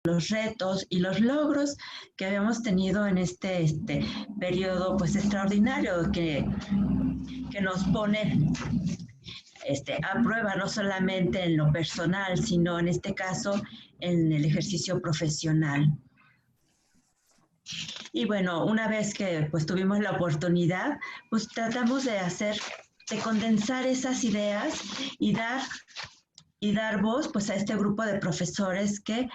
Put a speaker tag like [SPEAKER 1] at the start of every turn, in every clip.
[SPEAKER 1] los retos y los logros que habíamos tenido en este periodo pues extraordinario que nos pone a prueba no solamente en lo personal, sino en este caso en el ejercicio profesional. Y bueno, una vez que pues tuvimos la oportunidad, pues tratamos de condensar esas ideas y dar voz pues a este grupo de profesores que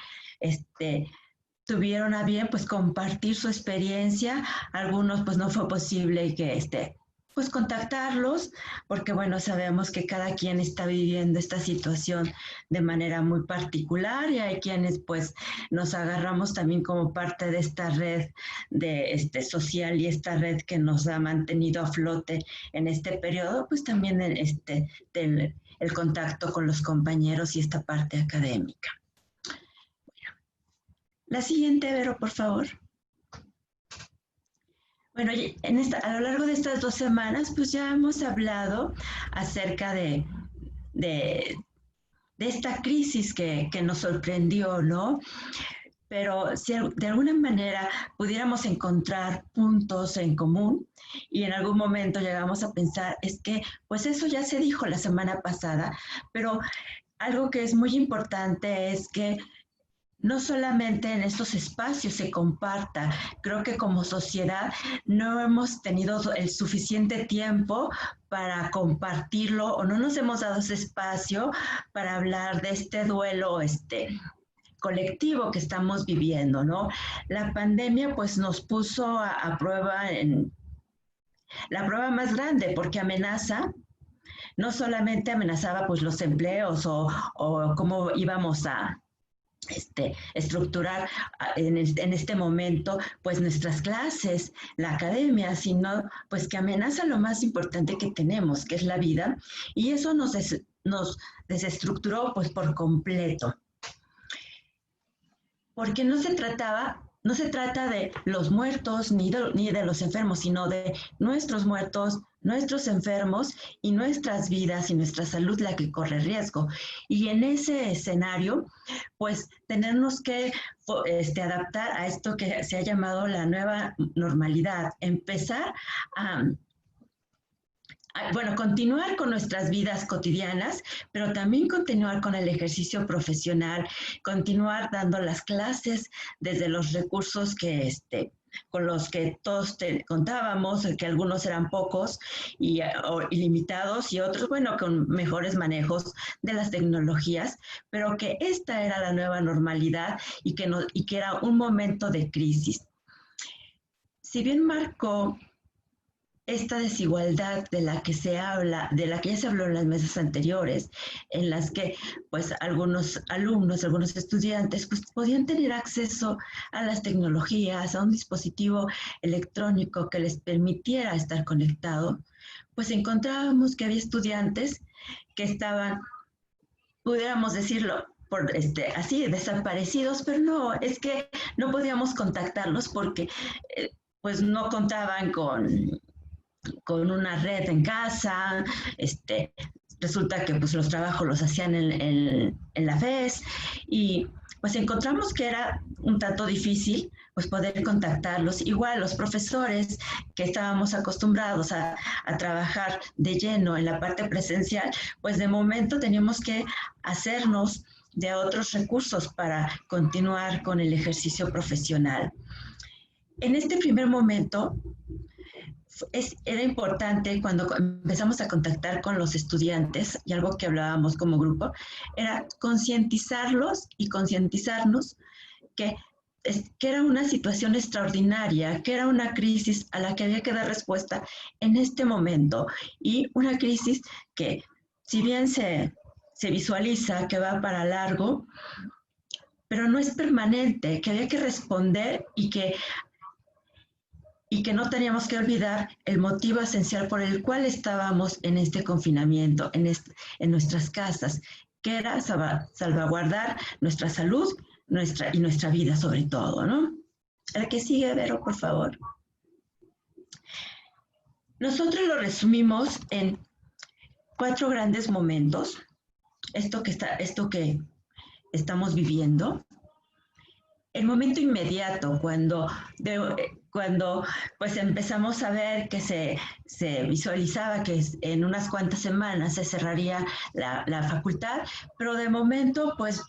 [SPEAKER 1] tuvieron a bien pues compartir su experiencia. Algunos pues no fue posible que pues contactarlos, porque bueno, sabemos que cada quien está viviendo esta situación de manera muy particular y hay quienes pues nos agarramos también como parte de esta red social y esta red que nos ha mantenido a flote en este periodo, pues también el contacto con los compañeros y esta parte académica. Bueno, la siguiente, Vero, por favor. Bueno, a lo largo de estas 2 semanas, pues ya hemos hablado acerca de esta crisis que nos sorprendió, ¿no? Pero si de alguna manera pudiéramos encontrar puntos en común y en algún momento llegamos a pensar, es que pues eso ya se dijo la semana pasada, pero algo que es muy importante es que no solamente en estos espacios se comparta, creo que como sociedad no hemos tenido el suficiente tiempo para compartirlo o no nos hemos dado ese espacio para hablar de este duelo colectivo que estamos viviendo, ¿no? La pandemia pues nos puso a prueba la prueba más grande porque no solamente amenazaba pues los empleos o cómo íbamos a estructurar en este momento pues nuestras clases, la academia, sino pues que amenaza lo más importante que tenemos, que es la vida, y eso nos desestructuró pues por completo. Porque no se trata de los muertos ni de los enfermos, sino de nuestros muertos, nuestros enfermos y nuestras vidas y nuestra salud la que corre riesgo. Y en ese escenario, pues tenemos que adaptar a esto que se ha llamado la nueva normalidad, empezar continuar con nuestras vidas cotidianas, pero también continuar con el ejercicio profesional, continuar dando las clases desde los recursos con los que todos contábamos, que algunos eran pocos y limitados y otros, bueno, con mejores manejos de las tecnologías, pero que esta era la nueva normalidad y que era un momento de crisis. Si bien marcó esta desigualdad de la que ya se habló en las mesas anteriores, en las que pues algunos alumnos, algunos estudiantes pues podían tener acceso a las tecnologías, a un dispositivo electrónico que les permitiera estar conectado, pues encontrábamos que había estudiantes que estaban, pudiéramos decirlo, así desaparecidos, pero no, es que no podíamos contactarlos porque pues no contaban con una red en casa, resulta que pues los trabajos los hacían en la FES y pues encontramos que era un tanto difícil pues poder contactarlos. Igual los profesores que estábamos acostumbrados a trabajar de lleno en la parte presencial, pues de momento teníamos que hacernos de otros recursos para continuar con el ejercicio profesional. En este primer momento, era importante cuando empezamos a contactar con los estudiantes, y algo que hablábamos como grupo, era concientizarlos y concientizarnos que era una situación extraordinaria, que era una crisis a la que había que dar respuesta en este momento, y una crisis que, si bien se visualiza que va para largo, pero no es permanente, que había que responder y que no teníamos que olvidar el motivo esencial por el cual estábamos en este confinamiento, en nuestras casas, que era salvaguardar nuestra salud y nuestra vida sobre todo, ¿no? La que sigue, Vero, por favor. Nosotros lo resumimos en 4 grandes momentos, esto que estamos viviendo, el momento inmediato, cuando pues empezamos a ver que se visualizaba que en unas cuantas semanas se cerraría la facultad, pero de momento pues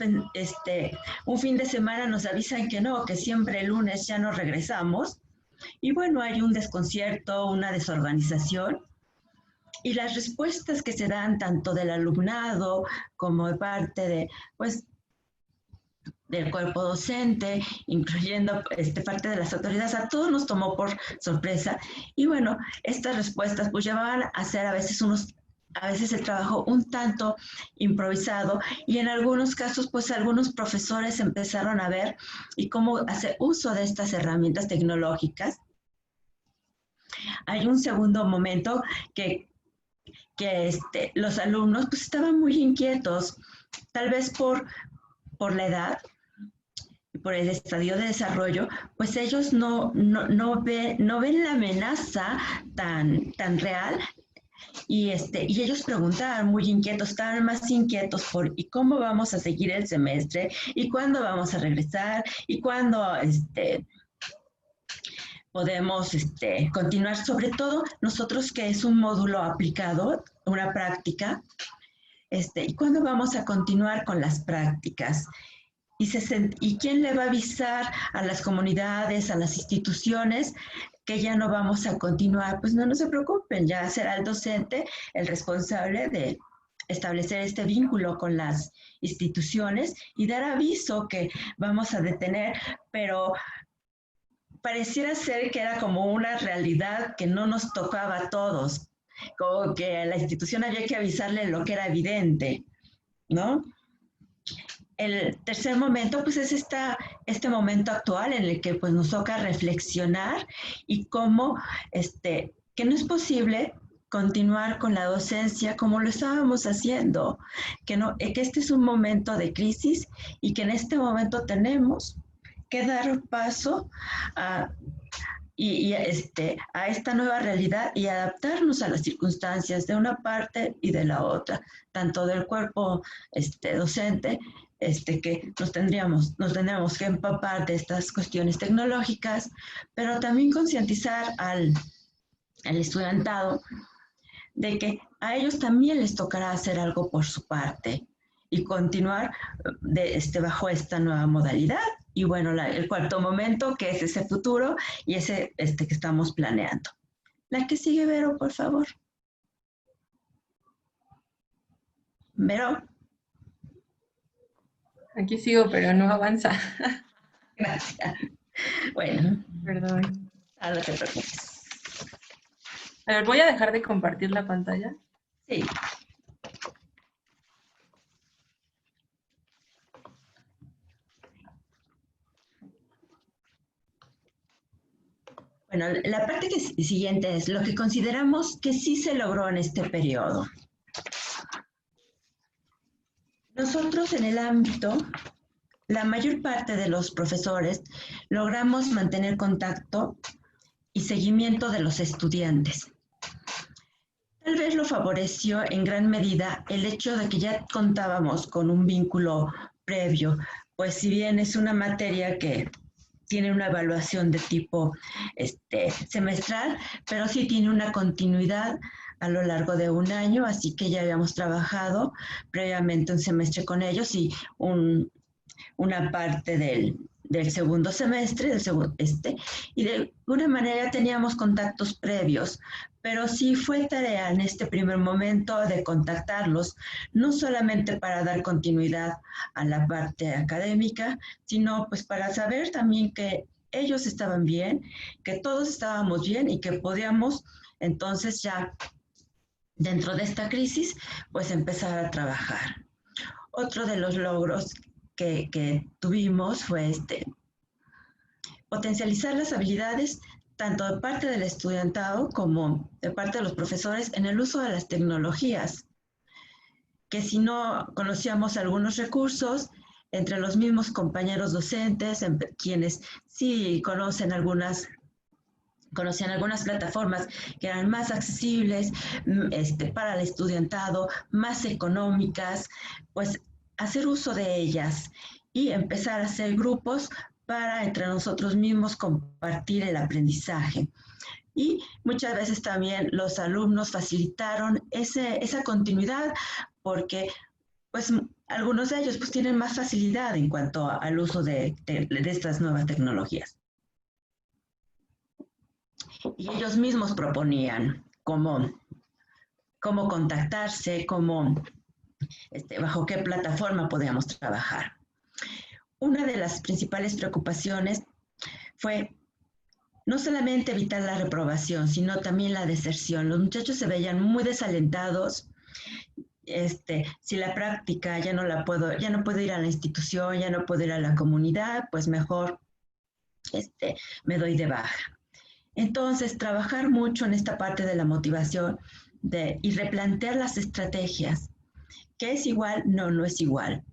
[SPEAKER 1] un fin de semana nos avisan que no, que siempre el lunes ya no regresamos, y bueno, hay un desconcierto, una desorganización, y las respuestas que se dan tanto del alumnado como de parte pues, del cuerpo docente, incluyendo parte de las autoridades, a todos nos tomó por sorpresa. Y bueno, estas respuestas pues llevaban a hacer a veces el trabajo un tanto improvisado, y en algunos casos pues algunos profesores empezaron a ver y cómo hacer uso de estas herramientas tecnológicas. Hay un segundo momento que los alumnos pues estaban muy inquietos, tal vez por la edad, por el estadio de desarrollo, pues ellos no ven la amenaza tan real, y ellos preguntaban muy inquietos, estaban más inquietos por ¿y cómo vamos a seguir el semestre? ¿Y cuándo vamos a regresar? ¿Y cuándo podemos continuar? Sobre todo nosotros, que es un módulo aplicado, una práctica, ¿y cuándo vamos a continuar con las prácticas? ¿Y quién le va a avisar a las comunidades, a las instituciones, que ya no vamos a continuar? Pues no se preocupen, ya será el docente el responsable de establecer este vínculo con las instituciones y dar aviso que vamos a detener, pero pareciera ser que era como una realidad que no nos tocaba a todos, como que a la institución había que avisarle lo que era evidente, ¿no? El tercer momento pues es este momento actual en el que pues nos toca reflexionar y cómo que no es posible continuar con la docencia como lo estábamos haciendo, que este es un momento de crisis y que en este momento tenemos que dar paso a esta nueva realidad y adaptarnos a las circunstancias de una parte y de la otra, tanto del cuerpo docente, que nos tendríamos que empapar de estas cuestiones tecnológicas, pero también concientizar al estudiantado de que a ellos también les tocará hacer algo por su parte y continuar bajo esta nueva modalidad. Y bueno, el cuarto momento, que es ese futuro y ese que estamos planeando. La que sigue, Vero, por favor. Vero.
[SPEAKER 2] Aquí sigo, pero no avanza.
[SPEAKER 1] Gracias. Bueno.
[SPEAKER 2] Perdón.
[SPEAKER 1] No te preocupes.
[SPEAKER 2] A ver, voy a dejar de compartir la pantalla.
[SPEAKER 1] Sí. Bueno, la parte siguiente es lo que consideramos que sí se logró en este periodo. Nosotros en el ámbito, la mayor parte de los profesores logramos mantener contacto y seguimiento de los estudiantes. Tal vez lo favoreció en gran medida el hecho de que ya contábamos con un vínculo previo, pues si bien es una materia que tiene una evaluación de tipo semestral, pero sí tiene una continuidad a lo largo de un año, así que ya habíamos trabajado previamente un semestre con ellos y una parte del segundo semestre, y de alguna manera teníamos contactos previos, pero sí fue tarea en este primer momento de contactarlos, no solamente para dar continuidad a la parte académica, sino pues para saber también que ellos estaban bien, que todos estábamos bien y que podíamos entonces ya dentro de esta crisis pues empezar a trabajar. Otro de los logros que tuvimos fue potencializar las habilidades tanto de parte del estudiantado como de parte de los profesores en el uso de las tecnologías, que si no conocíamos algunos recursos, entre los mismos compañeros docentes, quienes sí conocían algunas plataformas que eran más accesibles para el estudiantado, más económicas, pues hacer uso de ellas y empezar a hacer grupos para entre nosotros mismos compartir el aprendizaje. Y muchas veces también los alumnos facilitaron esa continuidad porque pues algunos de ellos pues tienen más facilidad en cuanto al uso de estas nuevas tecnologías. Y ellos mismos proponían cómo contactarse, bajo qué plataforma podíamos trabajar. Una de las principales preocupaciones fue no solamente evitar la reprobación, sino también la deserción. Los muchachos se veían muy desalentados. Si la práctica ya no puedo ir a la institución, ya no puedo ir a la comunidad, pues mejor me doy de baja. Entonces, trabajar mucho en esta parte de la motivación y replantear las estrategias. ¿Qué es igual? No es igual.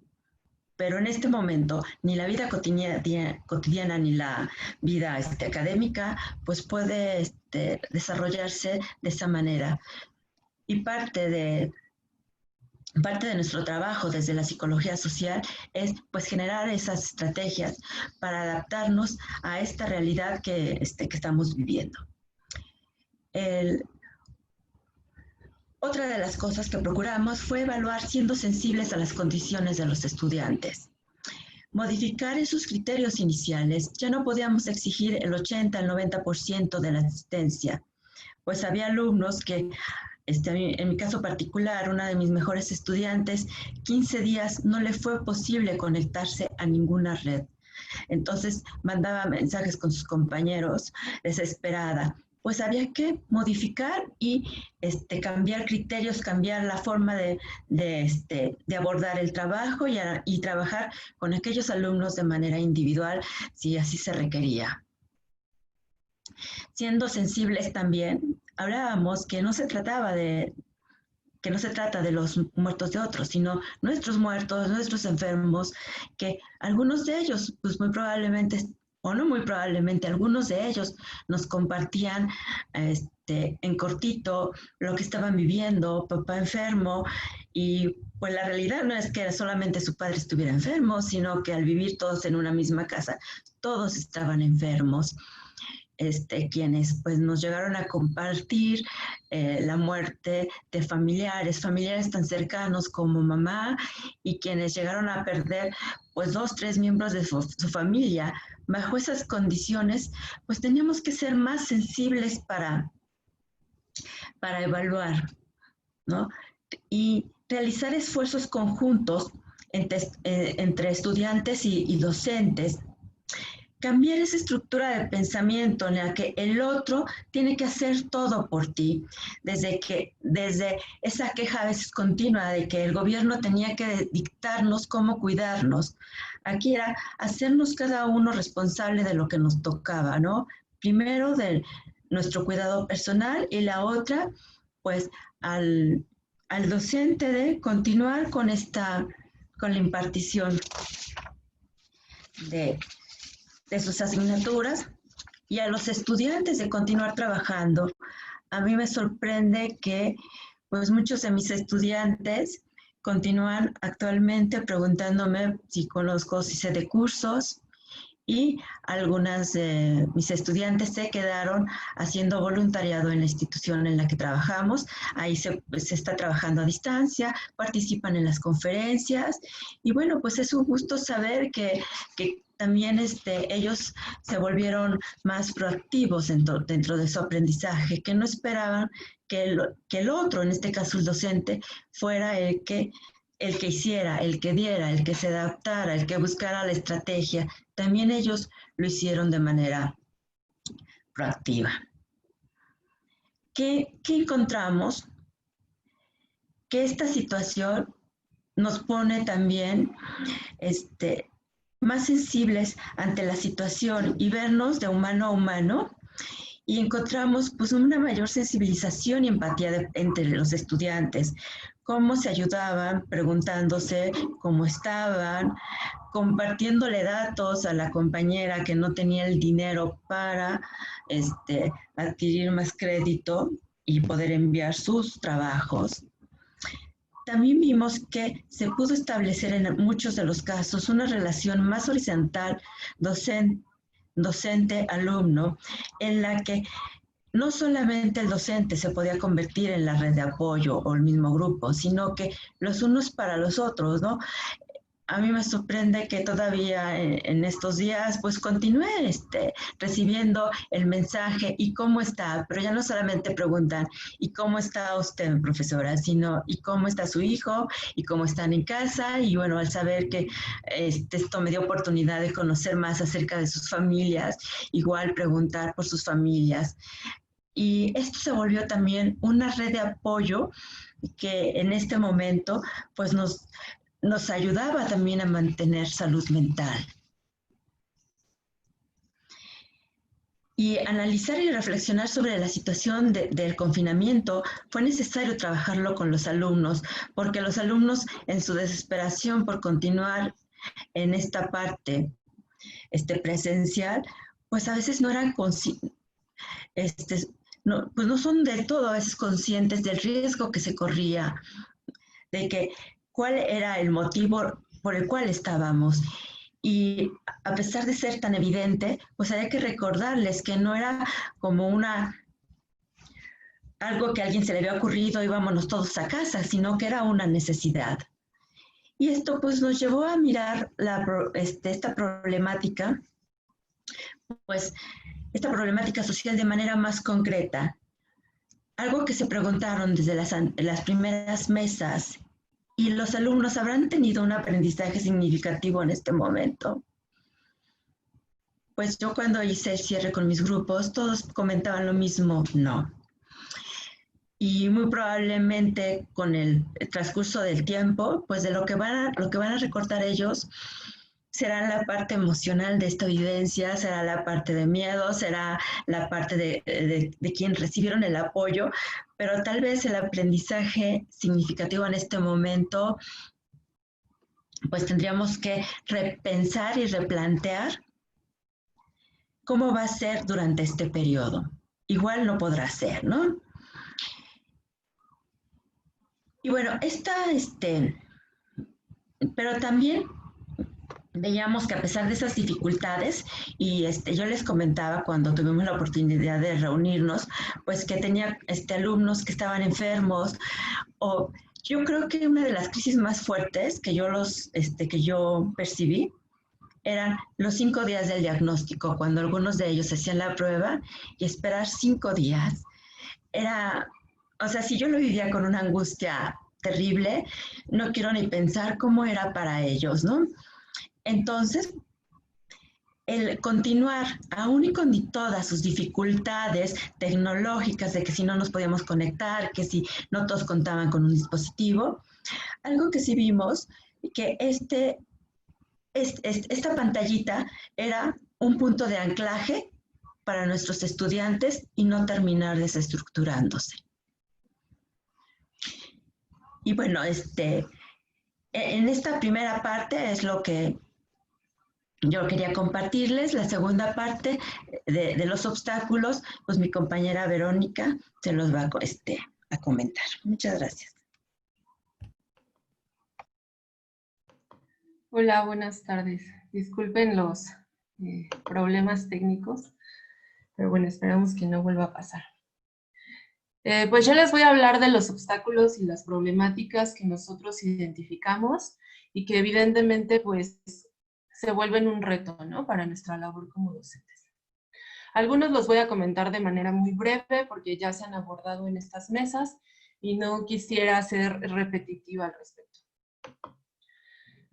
[SPEAKER 1] Pero en este momento, ni la vida cotidiana ni la vida académica, pues puede desarrollarse de esa manera. Y parte de nuestro trabajo desde la psicología social es pues generar esas estrategias para adaptarnos a esta realidad que estamos viviendo. Otra de las cosas que procuramos fue evaluar siendo sensibles a las condiciones de los estudiantes. Modificar esos criterios iniciales, ya no podíamos exigir el 80 al 90% de la asistencia, pues había alumnos que, en mi caso particular, una de mis mejores estudiantes, 15 días no le fue posible conectarse a ninguna red. Entonces mandaba mensajes con sus compañeros desesperada. Pues había que modificar y cambiar criterios, cambiar la forma de abordar el trabajo y trabajar con aquellos alumnos de manera individual, si así se requería. Siendo sensibles también, hablábamos que no se trata de los muertos de otros, sino nuestros muertos, nuestros enfermos, que algunos de ellos, pues muy probablemente, o no muy probablemente, algunos de ellos nos compartían en cortito lo que estaban viviendo, papá enfermo, y pues la realidad no es que solamente su padre estuviera enfermo, sino que al vivir todos en una misma casa, todos estaban enfermos. Quienes pues nos llegaron a compartir la muerte de familiares tan cercanos como mamá, y quienes llegaron a perder pues 2, 3 miembros de su familia. Bajo esas condiciones, pues teníamos que ser más sensibles para evaluar, ¿no? Y realizar esfuerzos conjuntos entre estudiantes y docentes. Cambiar esa estructura de pensamiento en la que el otro tiene que hacer todo por ti, desde esa queja a veces continua de que el gobierno tenía que dictarnos cómo cuidarnos. Aquí era hacernos cada uno responsable de lo que nos tocaba, ¿no? Primero de nuestro cuidado personal, y la otra, pues, al docente de continuar con la impartición de sus asignaturas, y a los estudiantes de continuar trabajando. A mí me sorprende que pues muchos de mis estudiantes continúan actualmente preguntándome si conozco, si sé de cursos, y algunas de mis estudiantes se quedaron haciendo voluntariado en la institución en la que trabajamos. Ahí se está trabajando a distancia, participan en las conferencias, y bueno, pues es un gusto saber que también ellos se volvieron más proactivos dentro de su aprendizaje, que no esperaban que el otro, en este caso el docente, fuera el que hiciera, el que diera, el que se adaptara, el que buscara la estrategia. También ellos lo hicieron de manera proactiva. ¿Qué encontramos? Que esta situación nos pone también más sensibles ante la situación y vernos de humano a humano, y encontramos pues una mayor sensibilización y empatía entre los estudiantes, cómo se ayudaban, preguntándose cómo estaban, compartiéndole datos a la compañera que no tenía el dinero para adquirir más crédito y poder enviar sus trabajos. también vimos que se pudo establecer en muchos de los casos una relación más horizontal docente-alumno, en la que no solamente el docente se podía convertir en la red de apoyo o el mismo grupo, sino que los unos para los otros, ¿no? A mí me sorprende que todavía en estos días pues continúe recibiendo el mensaje y cómo está, pero ya no solamente preguntan y cómo está usted, profesora, sino y cómo está su hijo y cómo están en casa, y bueno, al saber que esto me dio oportunidad de conocer más acerca de sus familias, igual preguntar por sus familias. Y esto se volvió también una red de apoyo que en este momento pues nos ayudaba también a mantener salud mental. Y analizar y reflexionar sobre la situación del confinamiento fue necesario trabajarlo con los alumnos, porque los alumnos en su desesperación por continuar en esta parte presencial, pues a veces no eran no, pues no son del todo a veces conscientes del riesgo que se corría, de que cuál era el motivo por el cual estábamos. Y a pesar de ser tan evidente, pues había que recordarles que no era como algo que a alguien se le había ocurrido y vámonos todos a casa, sino que era una necesidad. Y esto pues nos llevó a mirar esta problemática, pues esta problemática social de manera más concreta. Algo que se preguntaron desde las primeras mesas: ¿y los alumnos habrán tenido un aprendizaje significativo en este momento? Pues yo cuando hice el cierre con mis grupos, todos comentaban lo mismo: no. Y muy probablemente con el transcurso del tiempo, pues de lo que van a recortar ellos será la parte emocional de esta vivencia, será la parte de miedo, será la parte de quien recibieron el apoyo, pero tal vez el aprendizaje significativo en este momento, pues tendríamos que repensar y replantear cómo va a ser durante este periodo. Igual no podrá ser, ¿no? Y bueno, pero también veíamos que a pesar de esas dificultades, y yo les comentaba cuando tuvimos la oportunidad de reunirnos, pues que tenía alumnos que estaban enfermos, o yo creo que una de las crisis más fuertes que yo percibí eran los 5 días del diagnóstico, cuando algunos de ellos hacían la prueba y esperar 5 días. O sea, si yo lo vivía con una angustia terrible, no quiero ni pensar cómo era para ellos, ¿no? Entonces, el continuar, aún y con todas sus dificultades tecnológicas, de que si no nos podíamos conectar, que si no todos contaban con un dispositivo, algo que sí vimos, que esta pantallita era un punto de anclaje para nuestros estudiantes y no terminar desestructurándose. Y bueno, en esta primera parte es lo que yo quería compartirles. La segunda parte de los obstáculos, pues mi compañera Verónica se los va a comentar. Muchas gracias.
[SPEAKER 2] Hola, buenas tardes. Disculpen los problemas técnicos, pero bueno, esperamos que no vuelva a pasar. Pues yo les voy a hablar de los obstáculos y las problemáticas que nosotros identificamos y que evidentemente pues se vuelven un reto, ¿no? Para nuestra labor como docentes. Algunos los voy a comentar de manera muy breve porque ya se han abordado en estas mesas y no quisiera ser repetitiva al respecto.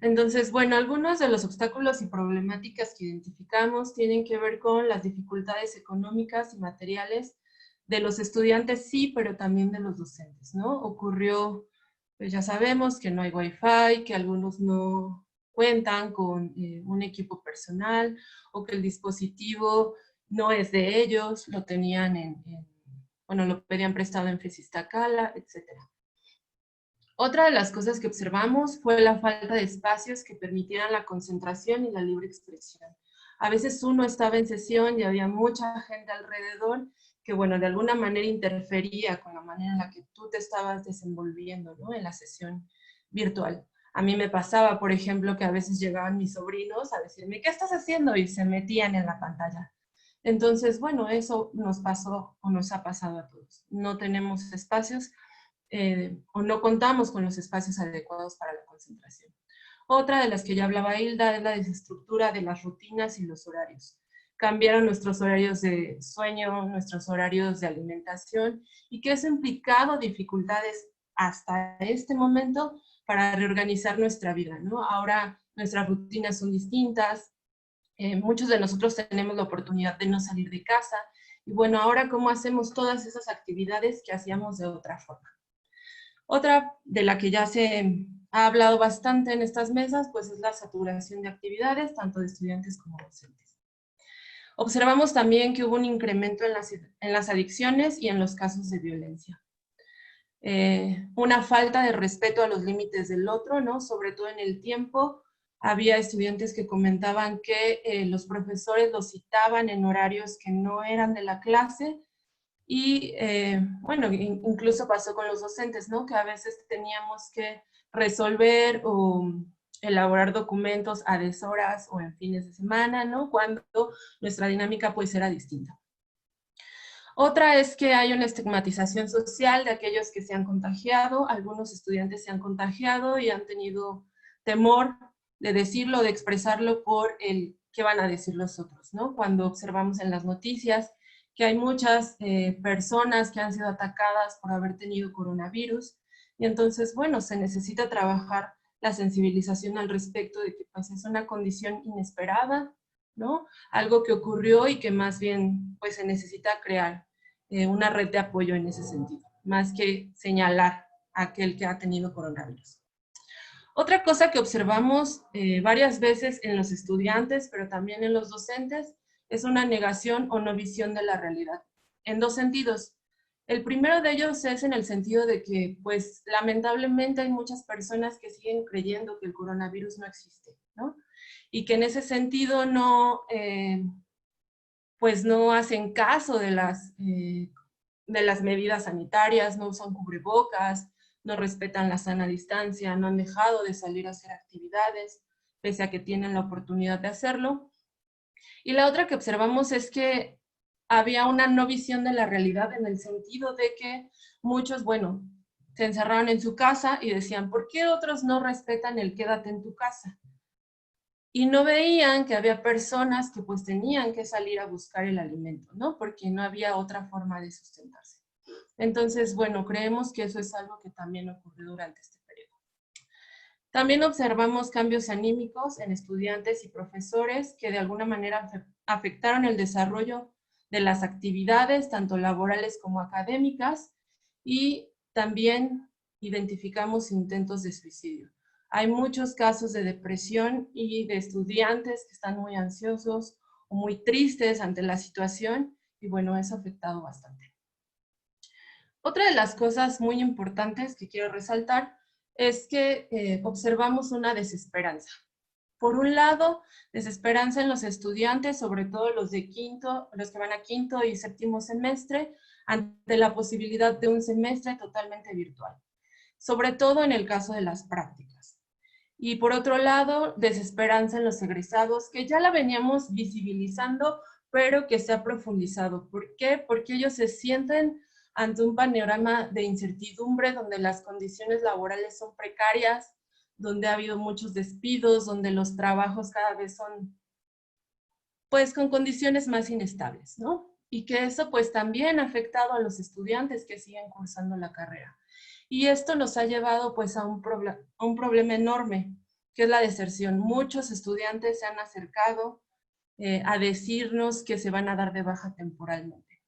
[SPEAKER 2] Entonces, bueno, algunos de los obstáculos y problemáticas que identificamos tienen que ver con las dificultades económicas y materiales de los estudiantes, sí, pero también de los docentes, ¿no? Ocurrió, pues ya sabemos que no hay Wi-Fi, que algunos no cuentan con un equipo personal o que el dispositivo no es de ellos, lo tenían bueno, lo pedían prestado en Fresistacala, etcétera. Otra de las cosas que observamos fue la falta de espacios que permitieran la concentración y la libre expresión. A veces uno estaba en sesión y había mucha gente alrededor que, bueno, de alguna manera interfería con la manera en la que tú te estabas desenvolviendo, ¿no? En la sesión virtual. A mí me pasaba, por ejemplo, que a veces llegaban mis sobrinos a decirme, ¿qué estás haciendo? Y se metían en la pantalla. Entonces, bueno, eso nos pasó o nos ha pasado a todos. No tenemos espacios o no contamos con los espacios adecuados para la concentración. Otra de las que ya hablaba Hilda es la desestructura de las rutinas y los horarios. Cambiaron nuestros horarios de sueño, nuestros horarios de alimentación, y que eso ha implicado dificultades hasta este momento para reorganizar nuestra vida, ¿no? Ahora nuestras rutinas son distintas, muchos de nosotros tenemos la oportunidad de no salir de casa, y bueno, ahora cómo hacemos todas esas actividades que hacíamos de otra forma. Otra de la que ya se ha hablado bastante en estas mesas, pues es la saturación de actividades, tanto de estudiantes como docentes. Observamos también que hubo un incremento en las adicciones y en los casos de violencia. Una falta de respeto a los límites del otro, ¿no? Sobre todo en el tiempo. Había estudiantes que comentaban que los profesores los citaban en horarios que no eran de la clase, y bueno, incluso pasó con los docentes, ¿no? Que a veces teníamos que resolver o elaborar documentos a deshoras o en fines de semana, ¿no? Cuando nuestra dinámica pues era distinta. Otra es que hay una estigmatización social de aquellos que se han contagiado. Algunos estudiantes se han contagiado y han tenido temor de decirlo, de expresarlo por el qué van a decir los otros, ¿no? Cuando observamos en las noticias que hay muchas personas que han sido atacadas por haber tenido coronavirus, y entonces, bueno, se necesita trabajar la sensibilización al respecto de que pues, es una condición inesperada, ¿no? Algo que ocurrió y que más bien pues se necesita crear una red de apoyo en ese sentido, más que señalar a aquel que ha tenido coronavirus. Otra cosa que observamos varias veces en los estudiantes, pero también en los docentes, es una negación o no visión de la realidad, en dos sentidos. El primero de ellos es en el sentido de que, pues, lamentablemente hay muchas personas que siguen creyendo que el coronavirus no existe, ¿no? Y que en ese sentido no, pues no hacen caso de las medidas sanitarias, no usan cubrebocas, no respetan la sana distancia, no han dejado de salir a hacer actividades, pese a que tienen la oportunidad de hacerlo. Y la otra que observamos es que había una no visión de la realidad en el sentido de que muchos, bueno, se encerraron en su casa y decían, ¿por qué otros no respetan el quédate en tu casa? Y no veían que había personas que pues tenían que salir a buscar el alimento, ¿no? Porque no había otra forma de sustentarse. Entonces, bueno, creemos que eso es algo que también ocurrió durante este periodo. También observamos cambios anímicos en estudiantes y profesores que de alguna manera afectaron el desarrollo de las actividades, tanto laborales como académicas, y también identificamos intentos de suicidio. Hay muchos casos de depresión y de estudiantes que están muy ansiosos o muy tristes ante la situación, y bueno, eso ha afectado bastante. Otra de las cosas muy importantes que quiero resaltar es que observamos una desesperanza. Por un lado, desesperanza en los estudiantes, sobre todo los de quinto, los que van a quinto y séptimo semestre, ante la posibilidad de un semestre totalmente virtual, sobre todo en el caso de las prácticas. Y por otro lado, desesperanza en los egresados, que ya la veníamos visibilizando, pero que se ha profundizado. ¿Por qué? Porque ellos se sienten ante un panorama de incertidumbre donde las condiciones laborales son precarias, donde ha habido muchos despidos, donde los trabajos cada vez son, pues, con condiciones más inestables, ¿no? Y que eso, pues, también ha afectado a los estudiantes que siguen cursando la carrera. Y esto nos ha llevado, pues, a un problema enorme, que es la deserción. Muchos estudiantes se han acercado a decirnos que se van a dar de baja temporalmente.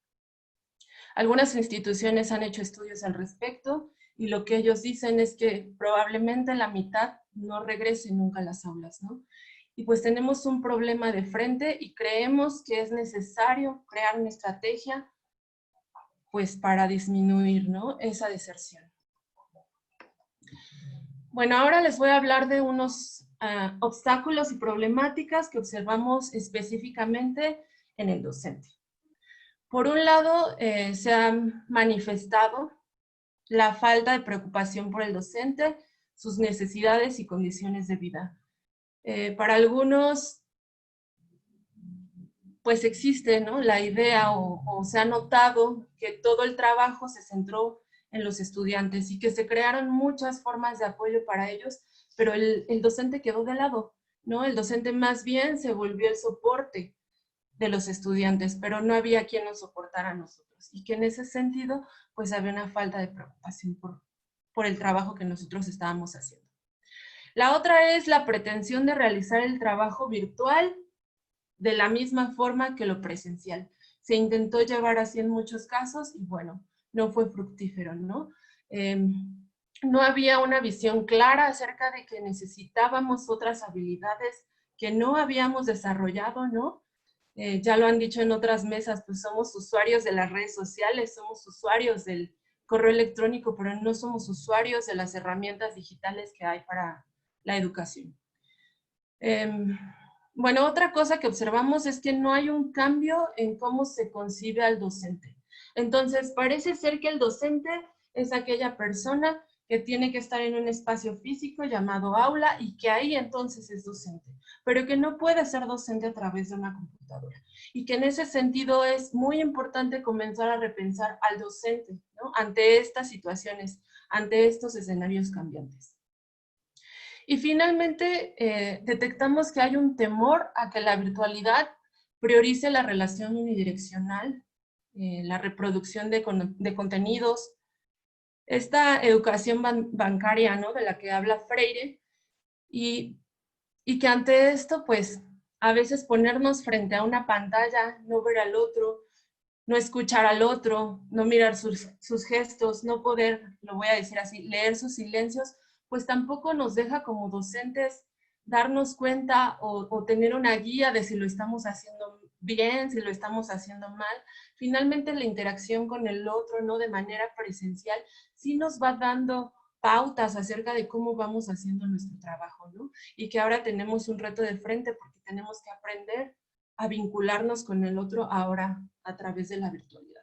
[SPEAKER 2] Algunas instituciones han hecho estudios al respecto y lo que ellos dicen es que probablemente la mitad no regrese nunca a las aulas, ¿no? Y pues tenemos un problema de frente y creemos que es necesario crear una estrategia pues para disminuir, ¿no?, esa deserción. Bueno, ahora les voy a hablar de unos obstáculos y problemáticas que observamos específicamente en el docente. Por un lado, se ha manifestado la falta de preocupación por el docente, sus necesidades y condiciones de vida. Para algunos, pues existe, ¿no?, la idea o se ha notado que todo el trabajo se centró en los estudiantes y que se crearon muchas formas de apoyo para ellos, pero el docente quedó de lado, ¿no? El docente más bien se volvió el soporte de los estudiantes, pero no había quien nos soportara a nosotros. Y que en ese sentido, pues había una falta de preocupación por el trabajo que nosotros estábamos haciendo. La otra es la pretensión de realizar el trabajo virtual de la misma forma que lo presencial. Se intentó llevar así en muchos casos y bueno, no fue fructífero, ¿no? No había una visión clara acerca de que necesitábamos otras habilidades que no habíamos desarrollado, ¿no? Ya lo han dicho en otras mesas, pues somos usuarios de las redes sociales, somos usuarios del correo electrónico, pero no somos usuarios de las herramientas digitales que hay para la educación. Bueno, otra cosa que observamos es que no hay un cambio en cómo se concibe al docente. Entonces, parece ser que el docente es aquella persona que tiene que estar en un espacio físico llamado aula y que ahí entonces es docente, pero que no puede ser docente a través de una computadora. Y que en ese sentido es muy importante comenzar a repensar al docente, ¿no?, ante estas situaciones, ante estos escenarios cambiantes. Y finalmente, detectamos que hay un temor a que la virtualidad priorice la relación unidireccional, la reproducción de contenidos, esta educación bancaria, ¿no?, de la que habla Freire, y que ante esto, pues, a veces ponernos frente a una pantalla, no ver al otro, no escuchar al otro, no mirar sus gestos, no poder, lo voy a decir así, leer sus silencios, pues tampoco nos deja como docentes darnos cuenta o tener una guía de si lo estamos haciendo bien, si lo estamos haciendo mal. Finalmente la interacción con el otro, ¿no?, de manera presencial, sí nos va dando pautas acerca de cómo vamos haciendo nuestro trabajo, ¿no? Y que ahora tenemos un reto de frente porque tenemos que aprender a vincularnos con el otro ahora a través de la virtualidad.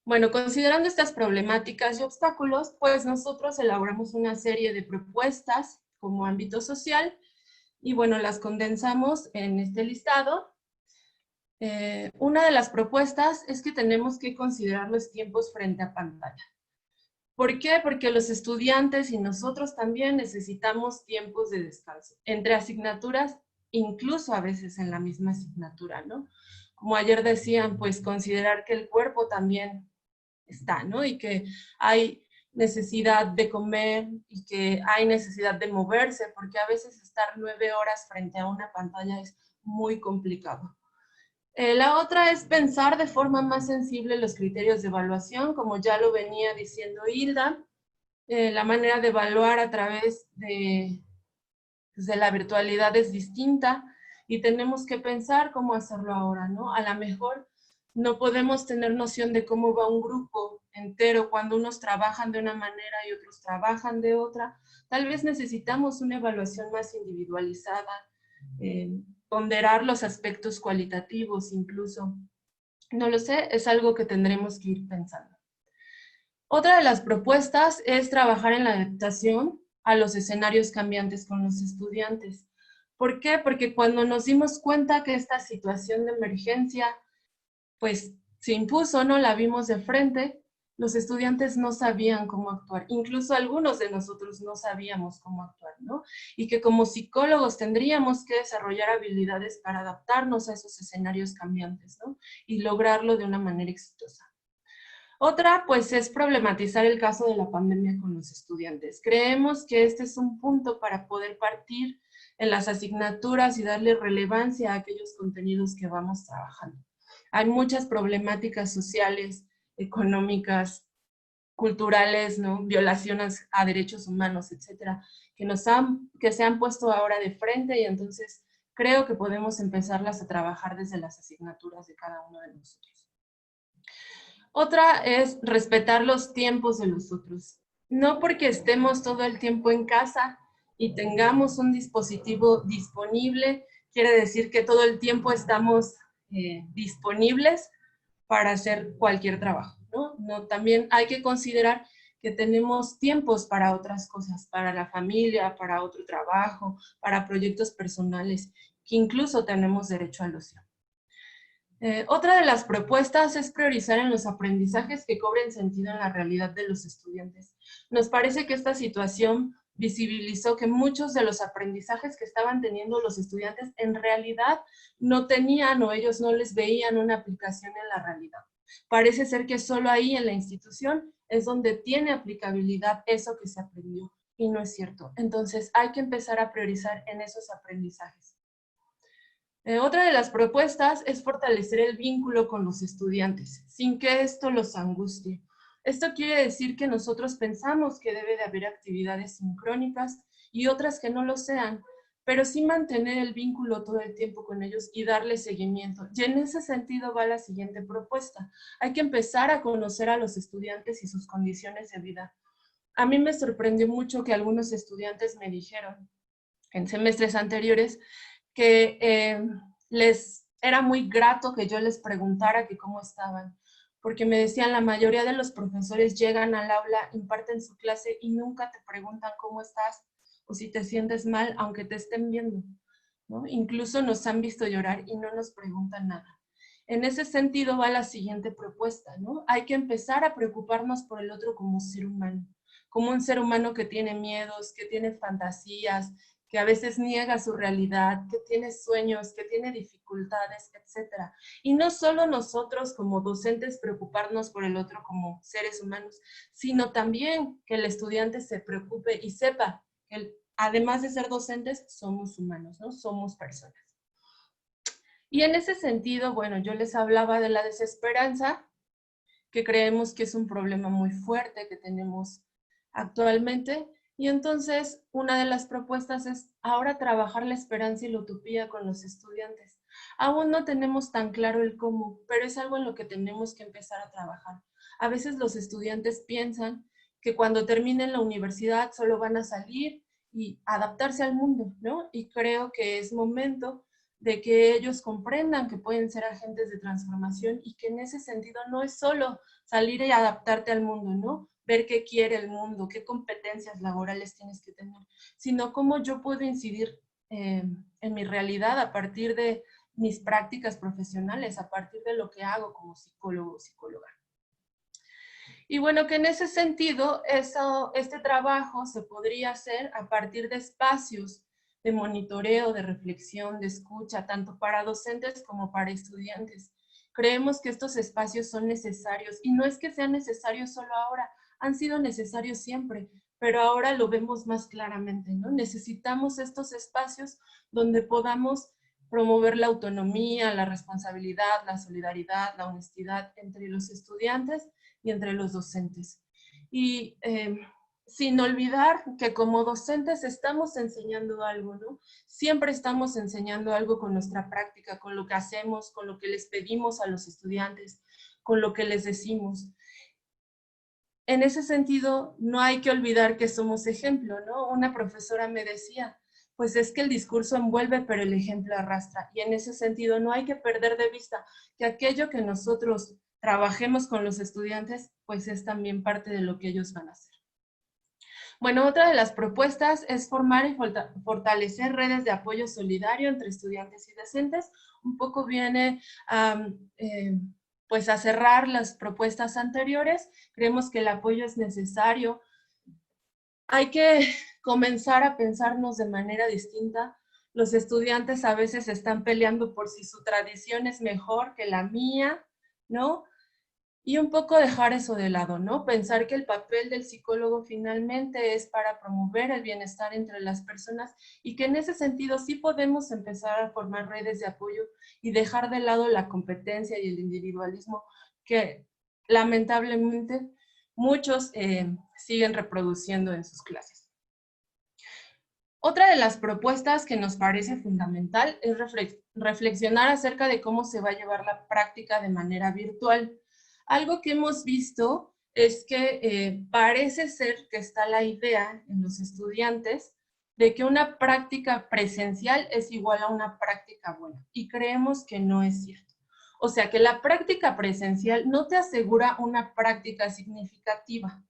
[SPEAKER 2] Bueno, considerando estas problemáticas y obstáculos, pues nosotros elaboramos una serie de propuestas como ámbito social y bueno, las condensamos en este listado. Una de las propuestas es que tenemos que considerar los tiempos frente a pantalla. ¿Por qué? Porque los estudiantes y nosotros también necesitamos tiempos de descanso entre asignaturas, incluso a veces en la misma asignatura, ¿no? Como ayer decían, pues considerar que el cuerpo también está, ¿no? Y que hay necesidad de comer y que hay necesidad de moverse, porque a veces estar 9 horas frente a una pantalla es muy complicado. La otra es pensar de forma más sensible los criterios de evaluación, como ya lo venía diciendo Hilda, la manera de evaluar a través de la virtualidad es distinta y tenemos que pensar cómo hacerlo ahora, ¿no? A lo mejor no podemos tener noción de cómo va un grupo entero cuando unos trabajan de una manera y otros trabajan de otra. Tal vez necesitamos una evaluación más individualizada, ponderar los aspectos cualitativos incluso. No lo sé, es algo que tendremos que ir pensando. Otra de las propuestas es trabajar en la adaptación a los escenarios cambiantes con los estudiantes. ¿Por qué? Porque cuando nos dimos cuenta que esta situación de emergencia pues se impuso, ¿no?, la vimos de frente, los estudiantes no sabían cómo actuar, incluso algunos de nosotros no sabíamos cómo actuar, ¿no? Y que como psicólogos tendríamos que desarrollar habilidades para adaptarnos a esos escenarios cambiantes, ¿no?, y lograrlo de una manera exitosa. Otra, pues, es problematizar el caso de la pandemia con los estudiantes. Creemos que este es un punto para poder partir en las asignaturas y darle relevancia a aquellos contenidos que vamos trabajando. Hay muchas problemáticas sociales, económicas, culturales, ¿no?, violaciones a derechos humanos, etcétera, que se han puesto ahora de frente y entonces creo que podemos empezarlas a trabajar desde las asignaturas de cada uno de nosotros. Otra es respetar los tiempos de los otros. No porque estemos todo el tiempo en casa y tengamos un dispositivo disponible, quiere decir que todo el tiempo estamos disponibles para hacer cualquier trabajo, ¿no? También hay que considerar que tenemos tiempos para otras cosas, para la familia, para otro trabajo, para proyectos personales, que incluso tenemos derecho al ocio. Otra de las propuestas es priorizar en los aprendizajes que cobren sentido en la realidad de los estudiantes. Nos parece que esta situación visibilizó que muchos de los aprendizajes que estaban teniendo los estudiantes en realidad no tenían o ellos no les veían una aplicación en la realidad. Parece ser que solo ahí en la institución es donde tiene aplicabilidad eso que se aprendió, y no es cierto. Entonces hay que empezar a priorizar en esos aprendizajes. Otra de las propuestas es fortalecer el vínculo con los estudiantes, sin que esto los angustie. Esto quiere decir que nosotros pensamos que debe de haber actividades sincrónicas y otras que no lo sean, pero sí mantener el vínculo todo el tiempo con ellos y darle seguimiento. Y en ese sentido va la siguiente propuesta. Hay que empezar a conocer a los estudiantes y sus condiciones de vida. A mí me sorprendió mucho que algunos estudiantes me dijeron en semestres anteriores que les era muy grato que yo les preguntara que cómo estaban, porque me decían, la mayoría de los profesores llegan al aula, imparten su clase y nunca te preguntan cómo estás o si te sientes mal, aunque te estén viendo, ¿no? Incluso nos han visto llorar y no nos preguntan nada. En ese sentido va la siguiente propuesta, ¿no? Hay que empezar a preocuparnos por el otro como ser humano, como un ser humano que tiene miedos, que tiene fantasías, que a veces niega su realidad, que tiene sueños, que tiene dificultades, etc. Y no solo nosotros como docentes preocuparnos por el otro como seres humanos, sino también que el estudiante se preocupe y sepa que además de ser docentes, somos humanos, ¿no? Somos personas. Y en ese sentido, bueno, yo les hablaba de la desesperanza, que creemos que es un problema muy fuerte que tenemos actualmente. Y entonces, una de las propuestas es ahora trabajar la esperanza y la utopía con los estudiantes. Aún no tenemos tan claro el cómo, pero es algo en lo que tenemos que empezar a trabajar. A veces los estudiantes piensan que cuando terminen la universidad solo van a salir y adaptarse al mundo, ¿no? Y creo que es momento de que ellos comprendan que pueden ser agentes de transformación y que en ese sentido no es solo salir y adaptarte al mundo, ¿no? Ver qué quiere el mundo, qué competencias laborales tienes que tener, sino cómo yo puedo incidir en mi realidad a partir de mis prácticas profesionales, a partir de lo que hago como psicólogo o psicóloga. Y bueno, que en ese sentido, este trabajo se podría hacer a partir de espacios de monitoreo, de reflexión, de escucha, tanto para docentes como para estudiantes. Creemos que estos espacios son necesarios, y no es que sean necesarios solo ahora, han sido necesarios siempre, pero ahora lo vemos más claramente, ¿no? Necesitamos estos espacios donde podamos promover la autonomía, la responsabilidad, la solidaridad, la honestidad entre los estudiantes y entre los docentes. Y sin olvidar que como docentes estamos enseñando algo, ¿no? Siempre estamos enseñando algo con nuestra práctica, con lo que hacemos, con lo que les pedimos a los estudiantes, con lo que les decimos. En ese sentido, no hay que olvidar que somos ejemplo, ¿no? Una profesora me decía, pues es que el discurso envuelve, pero el ejemplo arrastra. Y en ese sentido, no hay que perder de vista que aquello que nosotros trabajemos con los estudiantes, pues es también parte de lo que ellos van a hacer. Bueno, otra de las propuestas es formar y fortalecer redes de apoyo solidario entre estudiantes y docentes. Un poco viene pues a cerrar las propuestas anteriores. Creemos que el apoyo es necesario. Hay que comenzar a pensarnos de manera distinta. Los estudiantes a veces están peleando por si su tradición es mejor que la mía, ¿no? Y un poco dejar eso de lado, ¿no? Pensar que el papel del psicólogo finalmente es para promover el bienestar entre las personas y que en ese sentido sí podemos empezar a formar redes de apoyo y dejar de lado la competencia y el individualismo que lamentablemente muchos siguen reproduciendo en sus clases. Otra de las propuestas que nos parece fundamental es reflexionar acerca de cómo se va a llevar la práctica de manera virtual. Algo que hemos visto es que parece ser que está la idea en los estudiantes de que una práctica presencial es igual a una práctica buena, y creemos que no es cierto. O sea, que la práctica presencial no te asegura una práctica significativa,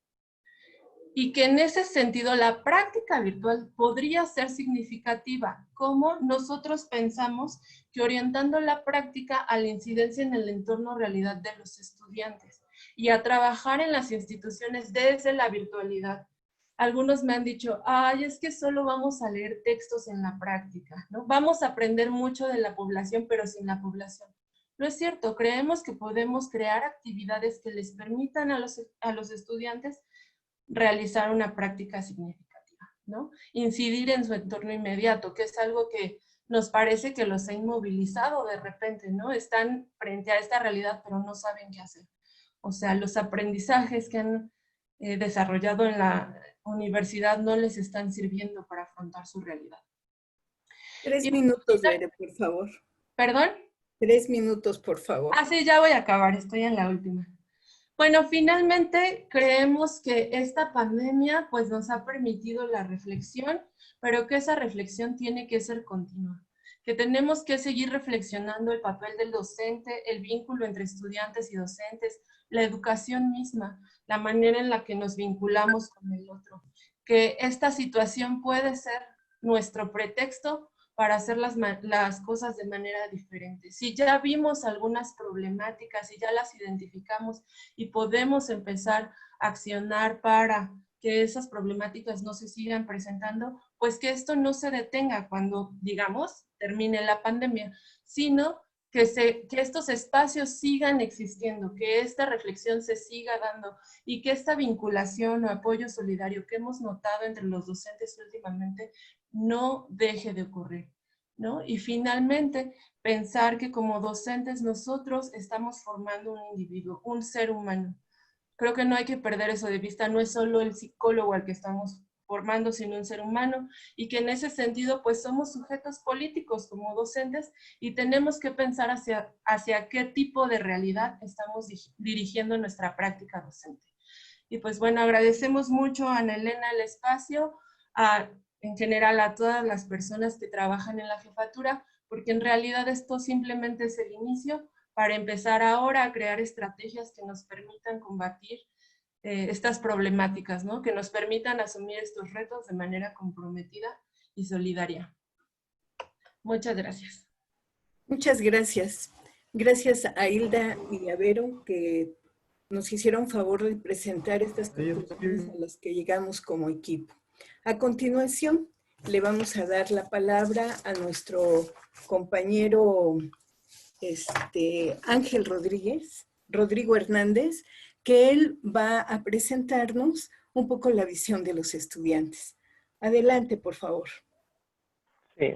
[SPEAKER 2] y que en ese sentido la práctica virtual podría ser significativa, como nosotros pensamos que orientando la práctica a la incidencia en el entorno realidad de los estudiantes y a trabajar en las instituciones desde la virtualidad. Algunos me han dicho, ay, es que solo vamos a leer textos en la práctica, ¿no? Vamos a aprender mucho de la población, pero sin la población. No es cierto, creemos que podemos crear actividades que les permitan a los estudiantes realizar una práctica significativa, ¿no? Incidir en su entorno inmediato, que es algo que nos parece que los ha inmovilizado de repente, ¿no? Están frente a esta realidad, pero no saben qué hacer. O sea, los aprendizajes que han desarrollado en la universidad no les están sirviendo para afrontar su realidad.
[SPEAKER 3] 3 minutos, Bere, por favor.
[SPEAKER 2] ¿Perdón?
[SPEAKER 3] 3 minutos, por favor.
[SPEAKER 2] Ah, sí, ya voy a acabar, estoy en la última. Bueno, finalmente creemos que esta pandemia pues nos ha permitido la reflexión, pero que esa reflexión tiene que ser continua, que tenemos que seguir reflexionando el papel del docente, el vínculo entre estudiantes y docentes, la educación misma, la manera en la que nos vinculamos con el otro, que esta situación puede ser nuestro pretexto para hacer las cosas de manera diferente. Si ya vimos algunas problemáticas y ya las identificamos y podemos empezar a accionar para que esas problemáticas no se sigan presentando, pues que esto no se detenga cuando, digamos, termine la pandemia, sino que estos espacios sigan existiendo, que esta reflexión se siga dando y que esta vinculación o apoyo solidario que hemos notado entre los docentes últimamente no deje de ocurrir, ¿no? Y finalmente, pensar que como docentes nosotros estamos formando un individuo, un ser humano. Creo que no hay que perder eso de vista, no es solo el psicólogo al que estamos formando, sino un ser humano, y que en ese sentido pues somos sujetos políticos como docentes y tenemos que pensar hacia qué tipo de realidad estamos dirigiendo nuestra práctica docente. Y pues bueno, agradecemos mucho a Ana Elena el espacio, en general a todas las personas que trabajan en la jefatura, porque en realidad esto simplemente es el inicio para empezar ahora a crear estrategias que nos permitan combatir estas problemáticas, ¿no? Que nos permitan asumir estos retos de manera comprometida y solidaria. Muchas gracias.
[SPEAKER 3] Muchas gracias. Gracias a Hilda y a Vero que nos hicieron favor de presentar estas conclusiones a las que llegamos como equipo. A continuación, le vamos a dar la palabra a nuestro compañero Ángel Rodrigo Hernández, que él va a presentarnos un poco la visión de los estudiantes. Adelante, por favor.
[SPEAKER 4] Sí,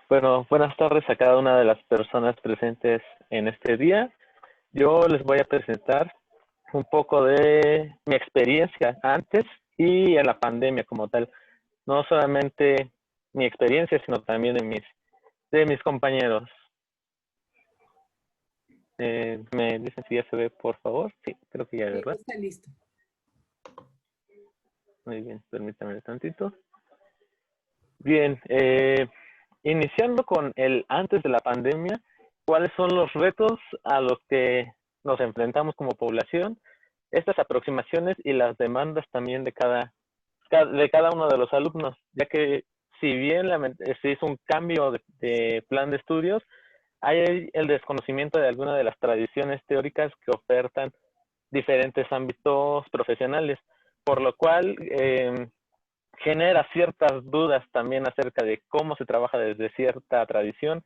[SPEAKER 4] bueno, buenas tardes a cada una de las personas presentes en este día. Yo les voy a presentar un poco de mi experiencia antes y en la pandemia como tal. No solamente mi experiencia, sino también de mis compañeros. ¿Me dicen si ya se ve, por favor? Sí, creo que ya, ¿verdad?
[SPEAKER 3] Está listo.
[SPEAKER 4] Muy bien, permítame un tantito. Bien, iniciando con el antes de la pandemia, ¿cuáles son los retos a los que nos enfrentamos como población? Estas aproximaciones y las demandas también de cada uno de los alumnos, ya que si bien se hizo un cambio de plan de estudios, hay el desconocimiento de algunas de las tradiciones teóricas que ofertan diferentes ámbitos profesionales, por lo cual genera ciertas dudas también acerca de cómo se trabaja desde cierta tradición.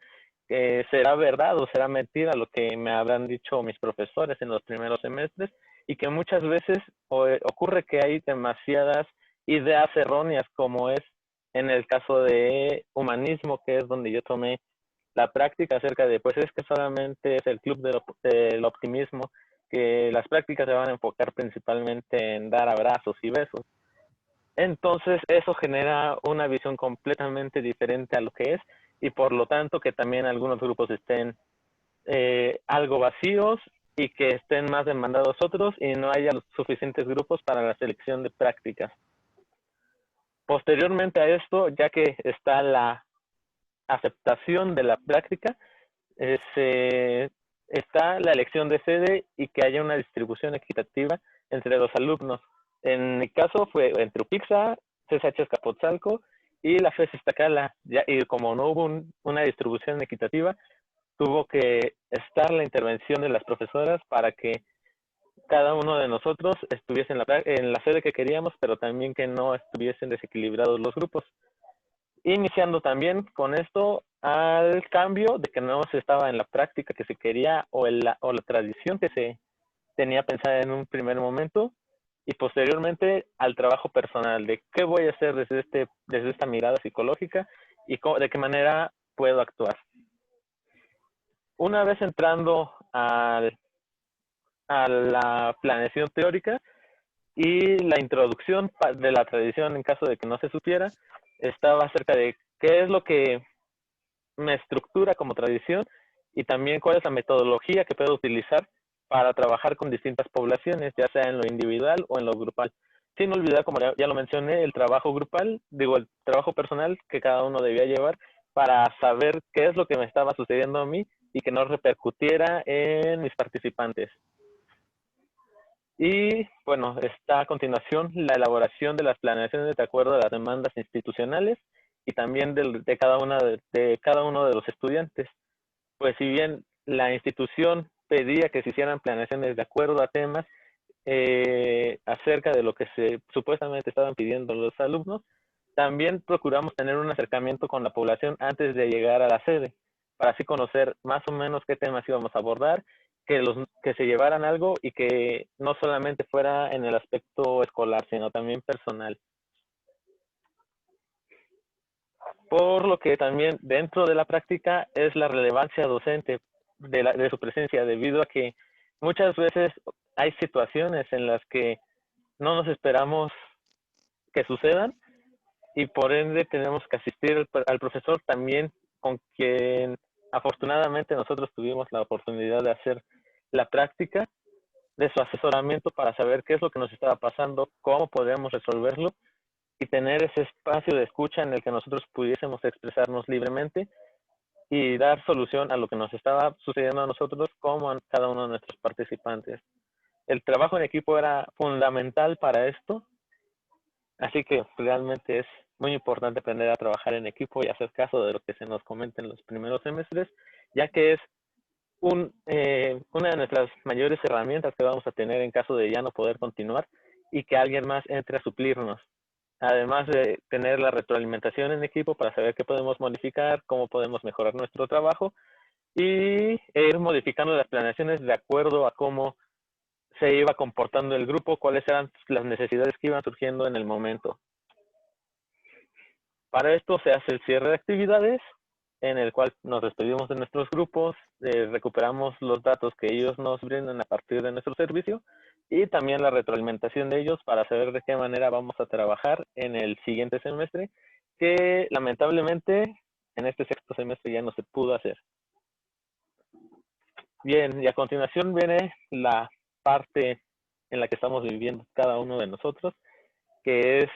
[SPEAKER 4] ¿Será verdad o será mentira lo que me habrán dicho mis profesores en los primeros semestres? Y que muchas veces ocurre que hay demasiadas ideas erróneas, como es en el caso de humanismo, que es donde yo tomé la práctica acerca de, pues es que solamente es el club del optimismo, que las prácticas se van a enfocar principalmente en dar abrazos y besos. Entonces eso genera una visión completamente diferente a lo que es, y por lo tanto que también algunos grupos estén algo vacíos y que estén más demandados otros y no haya los suficientes grupos para la selección de prácticas. Posteriormente a esto, ya que está la aceptación de la práctica, está la elección de sede y que haya una distribución equitativa entre los alumnos. En mi caso fue entre UPIXA, CSH Azcapotzalco y la FES Iztacala, y como no hubo una distribución equitativa, tuvo que estar la intervención de las profesoras para que cada uno de nosotros estuviese en la sede que queríamos, pero también que no estuviesen desequilibrados los grupos. Iniciando también con esto al cambio de que no se estaba en la práctica que se quería o la tradición que se tenía pensada en un primer momento, y posteriormente al trabajo personal de qué voy a hacer desde esta mirada psicológica y de qué manera puedo actuar. Una vez entrando a la planeación teórica y la introducción de la tradición en caso de que no se supiera, estaba acerca de qué es lo que me estructura como tradición y también cuál es la metodología que puedo utilizar para trabajar con distintas poblaciones, ya sea en lo individual o en lo grupal. Sin olvidar, como ya lo mencioné, el trabajo grupal, el trabajo personal que cada uno debía llevar para saber qué es lo que me estaba sucediendo a mí y que no repercutiera en mis participantes. Y bueno, está a continuación la elaboración de las planeaciones de acuerdo a las demandas institucionales y también de cada uno de los estudiantes. Pues si bien la institución pedía que se hicieran planeaciones de acuerdo a temas acerca de lo que supuestamente estaban pidiendo los alumnos, también procuramos tener un acercamiento con la población antes de llegar a la sede, para así conocer más o menos qué temas íbamos a abordar, que se llevaran algo y que no solamente fuera en el aspecto escolar, sino también personal. Por lo que también dentro de la práctica es la relevancia docente de su presencia, debido a que muchas veces hay situaciones en las que no nos esperamos que sucedan y por ende tenemos que asistir al profesor también, con quien afortunadamente nosotros tuvimos la oportunidad de hacer la práctica, de su asesoramiento para saber qué es lo que nos estaba pasando, cómo podíamos resolverlo y tener ese espacio de escucha en el que nosotros pudiésemos expresarnos libremente y dar solución a lo que nos estaba sucediendo a nosotros como a cada uno de nuestros participantes. El trabajo en equipo era fundamental para esto, así que realmente es muy importante aprender a trabajar en equipo y hacer caso de lo que se nos comenta en los primeros semestres, ya que es una de nuestras mayores herramientas que vamos a tener en caso de ya no poder continuar y que alguien más entre a suplirnos. Además de tener la retroalimentación en equipo para saber qué podemos modificar, cómo podemos mejorar nuestro trabajo y ir modificando las planeaciones de acuerdo a cómo se iba comportando el grupo, cuáles eran las necesidades que iban surgiendo en el momento. Para esto se hace el cierre de actividades, en el cual nos despedimos de nuestros grupos, recuperamos los datos que ellos nos brindan a partir de nuestro servicio y también la retroalimentación de ellos para saber de qué manera vamos a trabajar en el siguiente semestre, que lamentablemente en este sexto semestre ya no se pudo hacer. Bien, y a continuación viene la parte en la que estamos viviendo cada uno de nosotros, que es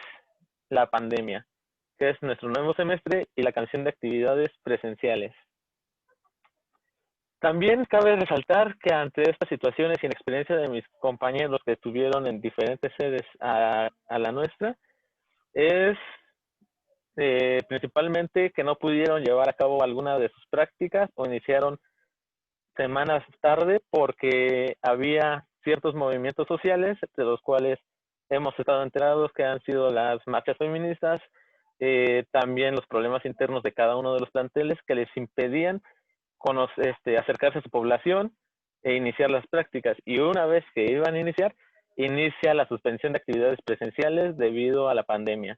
[SPEAKER 4] la pandemia, que es nuestro nuevo semestre y la canción de actividades presenciales. También cabe resaltar que ante estas situaciones y en experiencia de mis compañeros que estuvieron en diferentes sedes a la nuestra, es principalmente que no pudieron llevar a cabo alguna de sus prácticas o iniciaron semanas tarde porque había ciertos movimientos sociales de los cuales hemos estado enterados, que han sido las marchas feministas, también los problemas internos de cada uno de los planteles que les impedían acercarse a su población e iniciar las prácticas. Y una vez que iban a iniciar, inicia la suspensión de actividades presenciales debido a la pandemia.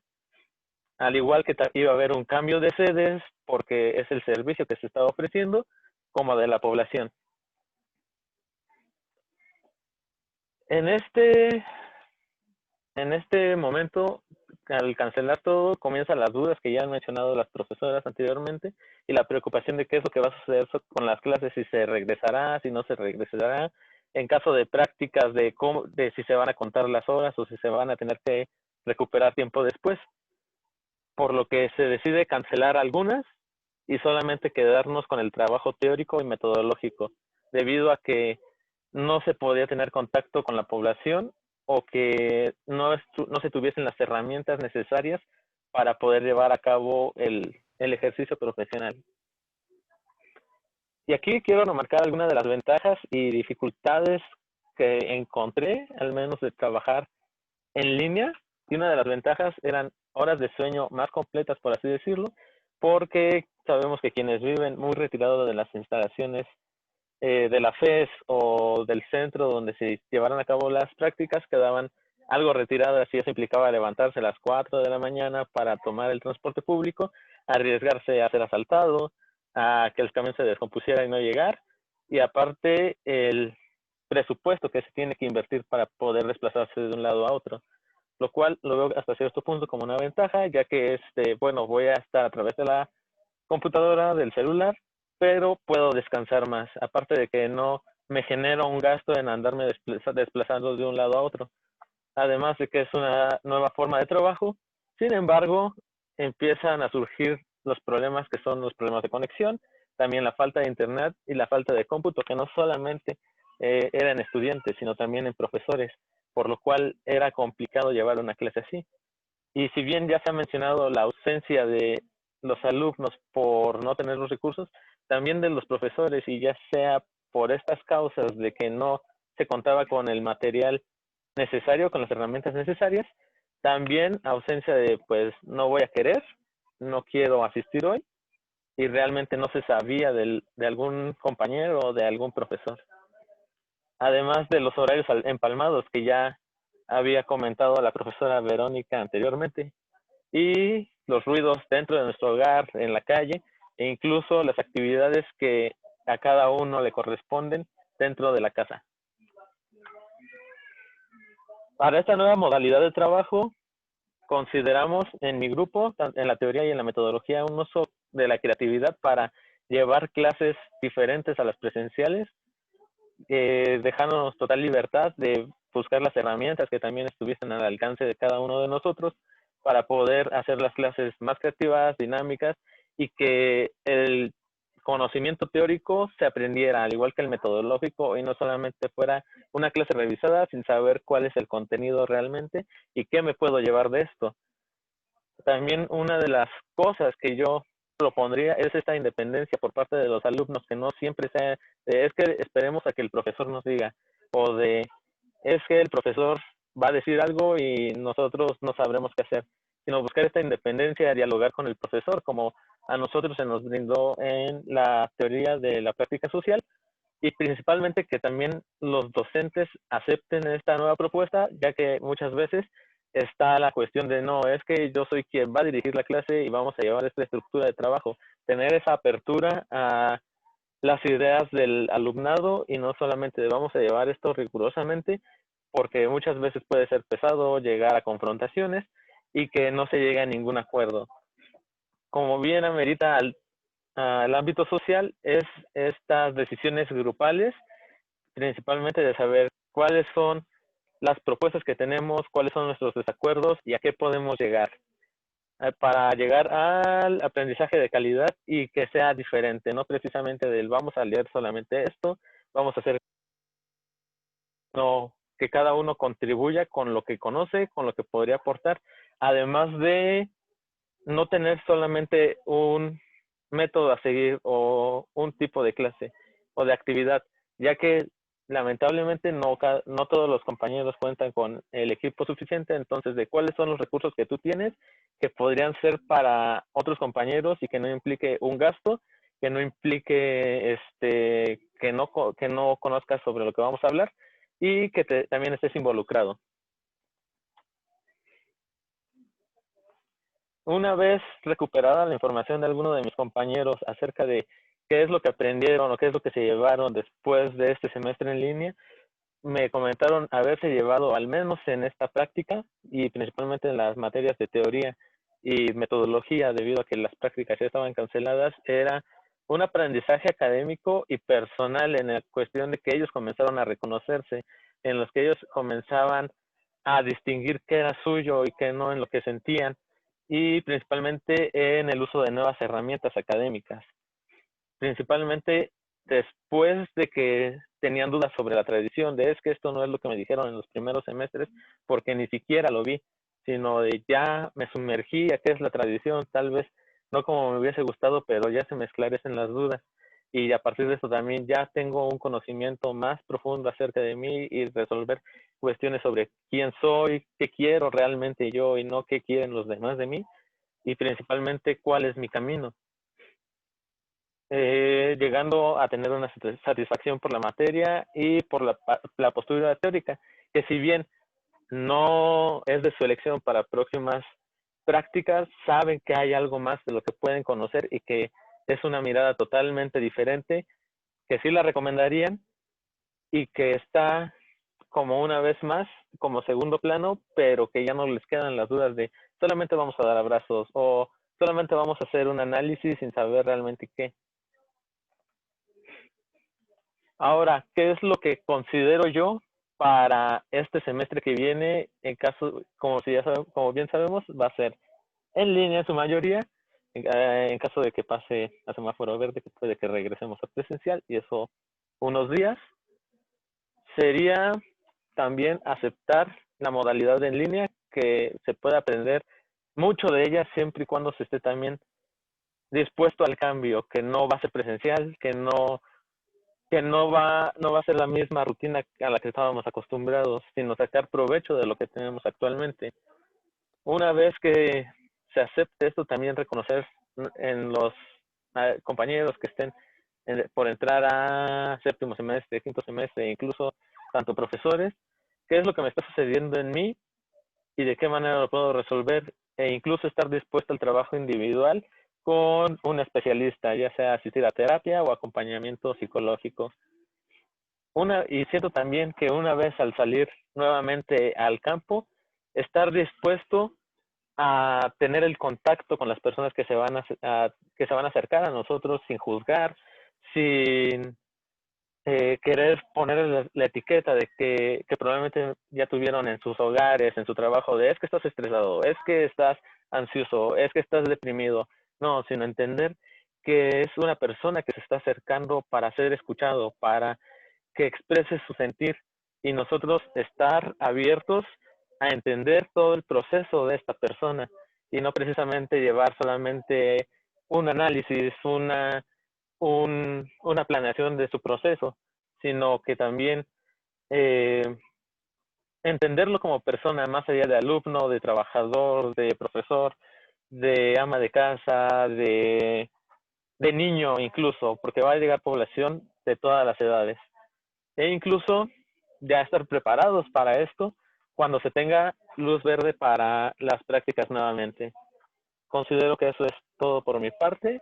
[SPEAKER 4] Al igual que iba a haber un cambio de sedes porque es el servicio que se estaba ofreciendo, como de la población. En este momento, al cancelar todo, comienzan las dudas que ya han mencionado las profesoras anteriormente y la preocupación de qué es lo que va a suceder con las clases, si se regresará, si no se regresará, en caso de prácticas de si se van a contar las horas o si se van a tener que recuperar tiempo después. por lo que se decide cancelar algunas y solamente quedarnos con el trabajo teórico y metodológico, debido a que no se podía tener contacto con la población o que no se tuviesen las herramientas necesarias para poder llevar a cabo el ejercicio profesional. Y aquí quiero remarcar algunas de las ventajas y dificultades que encontré, al menos de trabajar en línea. Y una de las ventajas eran horas de sueño más completas, por así decirlo, porque sabemos que quienes viven muy retirados de las instalaciones de la FES o del centro donde se llevaran a cabo las prácticas quedaban algo retiradas, y eso implicaba levantarse a las 4 de la mañana para tomar el transporte público, arriesgarse a ser asaltado, a que el camión se descompusiera y no llegar, y aparte el presupuesto que se tiene que invertir para poder desplazarse de un lado a otro, lo cual lo veo hasta cierto punto como una ventaja, ya que bueno, voy a estar a través de la computadora, del celular, pero puedo descansar más, aparte de que no me genera un gasto en andarme desplazando de un lado a otro, además de que es una nueva forma de trabajo. Sin embargo, empiezan a surgir los problemas que son los problemas de conexión, también la falta de internet y la falta de cómputo, que no solamente era en estudiantes, sino también en profesores, por lo cual era complicado llevar una clase así. Y si bien ya se ha mencionado la ausencia de los alumnos por no tener los recursos, también de los profesores, y ya sea por estas causas de que no se contaba con el material necesario, con las herramientas necesarias, también ausencia de, pues, no voy a querer, no quiero asistir hoy, y realmente no se sabía de algún compañero o de algún profesor. Además de los horarios empalmados que ya había comentado la profesora Verónica anteriormente, y los ruidos dentro de nuestro hogar, en la calle, e incluso las actividades que a cada uno le corresponden dentro de la casa. Para esta nueva modalidad de trabajo, consideramos en mi grupo, en la teoría y en la metodología, un uso de la creatividad para llevar clases diferentes a las presenciales, dejándonos total libertad de buscar las herramientas que también estuviesen al alcance de cada uno de nosotros para poder hacer las clases más creativas, dinámicas, y que el conocimiento teórico se aprendiera, al igual que el metodológico, y no solamente fuera una clase revisada sin saber cuál es el contenido realmente y qué me puedo llevar de esto. También una de las cosas que yo propondría es esta independencia por parte de los alumnos, que no siempre sea es que esperemos a que el profesor nos diga, o de es que el profesor va a decir algo y nosotros no sabremos qué hacer, sino buscar esta independencia, dialogar con el profesor, como a nosotros se nos brindó en la teoría de la práctica social, y principalmente que también los docentes acepten esta nueva propuesta, ya que muchas veces está la cuestión de no, es que yo soy quien va a dirigir la clase y vamos a llevar esta estructura de trabajo, tener esa apertura a las ideas del alumnado y no solamente de vamos a llevar esto rigurosamente, porque muchas veces puede ser pesado llegar a confrontaciones y que no se llegue a ningún acuerdo. Como bien amerita al ámbito social, es estas decisiones grupales, principalmente de saber cuáles son las propuestas que tenemos, cuáles son nuestros desacuerdos y a qué podemos llegar, para llegar al aprendizaje de calidad y que sea diferente, no precisamente del vamos a leer solamente esto, vamos a hacer, no, que cada uno contribuya con lo que conoce, con lo que podría aportar, además de no tener solamente un método a seguir o un tipo de clase o de actividad, ya que lamentablemente no todos los compañeros cuentan con el equipo suficiente, entonces de cuáles son los recursos que tú tienes que podrían ser para otros compañeros y que no implique un gasto, que no implique que no conozcas sobre lo que vamos a hablar y que también estés involucrado. Una vez recuperada la información de alguno de mis compañeros acerca de qué es lo que aprendieron o qué es lo que se llevaron después de este semestre en línea, me comentaron haberse llevado, al menos en esta práctica y principalmente en las materias de teoría y metodología, debido a que las prácticas ya estaban canceladas, era un aprendizaje académico y personal en la cuestión de que ellos comenzaron a reconocerse, en los que ellos comenzaban a distinguir qué era suyo y qué no, en lo que sentían, y principalmente en el uso de nuevas herramientas académicas. Principalmente después de que tenían dudas sobre la tradición, de es que esto no es lo que me dijeron en los primeros semestres, porque ni siquiera lo vi, sino de ya me sumergí a qué es la tradición, tal vez no como me hubiese gustado, pero ya se me esclarecen las dudas. Y a partir de eso también ya tengo un conocimiento más profundo acerca de mí y resolver cuestiones sobre quién soy, qué quiero realmente yo y no qué quieren los demás de mí, y principalmente cuál es mi camino. Llegando a tener una satisfacción por la materia y por la postura teórica, que si bien no es de su elección para próximas prácticas, saben que hay algo más de lo que pueden conocer y que es una mirada totalmente diferente, que sí la recomendarían y que está como una vez más, como segundo plano, pero que ya no les quedan las dudas de solamente vamos a dar abrazos o solamente vamos a hacer un análisis sin saber realmente qué. Ahora, ¿qué es lo que considero yo para este semestre que viene? En caso, como bien sabemos, va a ser en línea en su mayoría, en caso de que pase a semáforo verde, que puede que regresemos a presencial, y eso unos días. Sería también aceptar la modalidad en línea, que se puede aprender mucho de ella siempre y cuando se esté también dispuesto al cambio, que no va a ser presencial, que no va a ser la misma rutina a la que estábamos acostumbrados, sino sacar provecho de lo que tenemos actualmente. Una vez que se acepte esto, también reconocer en los compañeros que estén por entrar a séptimo semestre, quinto semestre, incluso tanto profesores, qué es lo que me está sucediendo en mí y de qué manera lo puedo resolver, e incluso estar dispuesto al trabajo individual con un especialista, ya sea asistir a terapia o acompañamiento psicológico. Y siento también que una vez al salir nuevamente al campo, estar dispuesto a tener el contacto con las personas que se van a acercar a nosotros sin juzgar, sin querer poner la etiqueta de que probablemente ya tuvieron en sus hogares, en su trabajo, de es que estás estresado, es que estás ansioso, es que estás deprimido. No, sino entender que es una persona que se está acercando para ser escuchado, para que exprese su sentir, y nosotros estar abiertos a entender todo el proceso de esta persona y no precisamente llevar solamente un análisis, una planeación de su proceso, sino que también eh, entenderlo como persona, más allá de alumno, de trabajador, de profesor, de ama de casa, de niño incluso, porque va a llegar población de todas las edades. E incluso ya estar preparados para esto cuando se tenga luz verde para las prácticas nuevamente. Considero que eso es todo por mi parte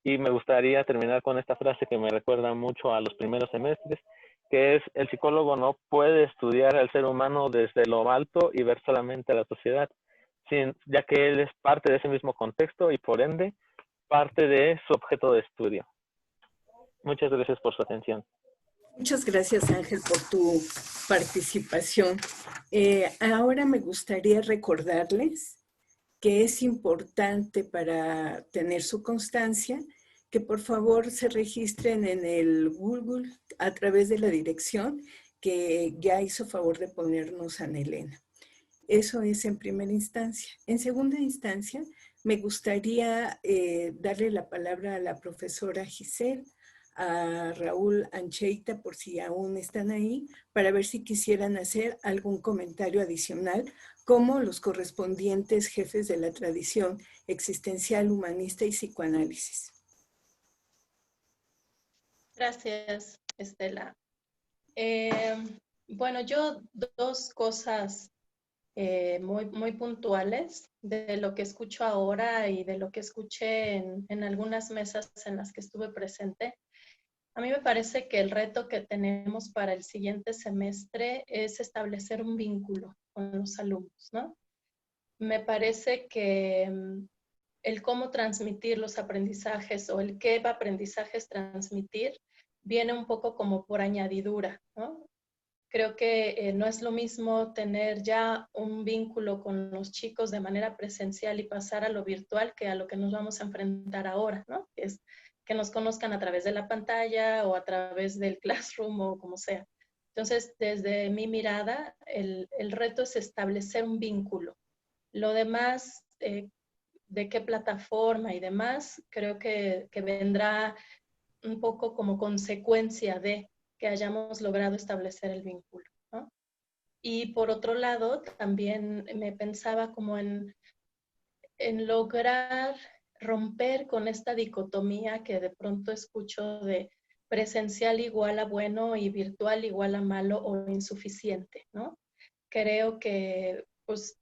[SPEAKER 4] y me gustaría terminar con esta frase que me recuerda mucho a los primeros semestres, que es: el psicólogo no puede estudiar al ser humano desde lo alto y ver solamente a la sociedad, ya que él es parte de ese mismo contexto y por ende parte de su objeto de estudio. Muchas gracias por su atención.
[SPEAKER 3] Muchas gracias, Ángel, por tu participación. Ahora me gustaría recordarles que es importante para tener su constancia que por favor se registren en el Google a través de la dirección que ya hizo favor de ponernos Ana Elena. Eso es en primera instancia. En segunda instancia, me gustaría darle la palabra a la profesora Giselle, a Raúl Ancheita, por si aún están ahí, para ver si quisieran hacer algún comentario adicional, como los correspondientes jefes de la tradición existencial, humanista y psicoanálisis.
[SPEAKER 2] Gracias, Estela. Bueno, yo dos cosas muy puntuales de lo que escucho ahora y de lo que escuché en algunas mesas en las que estuve presente. A mí me parece que el reto que tenemos para el siguiente semestre es establecer un vínculo con los alumnos, ¿no? Me parece que el cómo transmitir los aprendizajes o el qué aprendizajes transmitir viene un poco como por añadidura, ¿no?
[SPEAKER 5] Creo que no es lo mismo tener ya un vínculo con los chicos de manera presencial y pasar a lo virtual que a lo que nos vamos a enfrentar ahora, ¿no? Que es que nos conozcan a través de la pantalla o a través del Classroom o como sea. Entonces, desde mi mirada, el reto es establecer un vínculo. Lo demás, de qué plataforma y demás, creo que vendrá un poco como consecuencia de que hayamos logrado establecer el vínculo, ¿no? Y por otro lado, también me pensaba como en lograr romper con esta dicotomía que de pronto escucho de presencial igual a bueno y virtual igual a malo o insuficiente, ¿no? Creo que pues,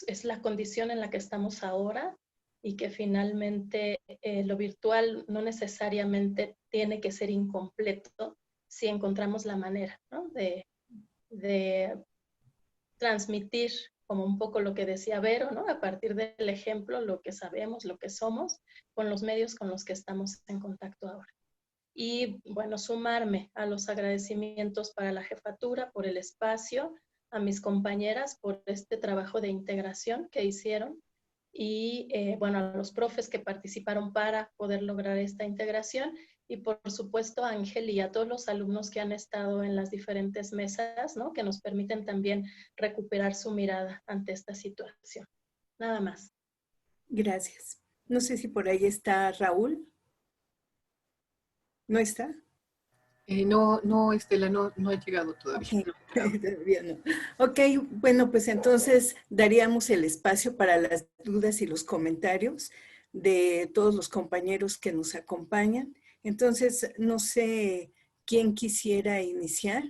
[SPEAKER 5] es la condición en la que estamos ahora y que finalmente lo virtual no necesariamente tiene que ser incompleto si encontramos la manera, ¿no? de transmitir como un poco lo que decía Vero, ¿no? A partir del ejemplo, lo que sabemos, lo que somos, con los medios con los que estamos en contacto ahora. Y bueno, sumarme a los agradecimientos para la jefatura por el espacio, a mis compañeras por este trabajo de integración que hicieron y bueno, a los profes que participaron para poder lograr esta integración y por supuesto a Ángel y a todos los alumnos que han estado en las diferentes mesas, ¿no? Que nos permiten también recuperar su mirada ante esta situación. Nada más.
[SPEAKER 3] Gracias. No sé si por ahí está Raúl. ¿No está?
[SPEAKER 6] No, Estela, no ha llegado todavía.
[SPEAKER 3] Okay. Todavía no. Ok, bueno, pues entonces daríamos el espacio para las dudas y los comentarios de todos los compañeros que nos acompañan. Entonces, no sé quién quisiera iniciar.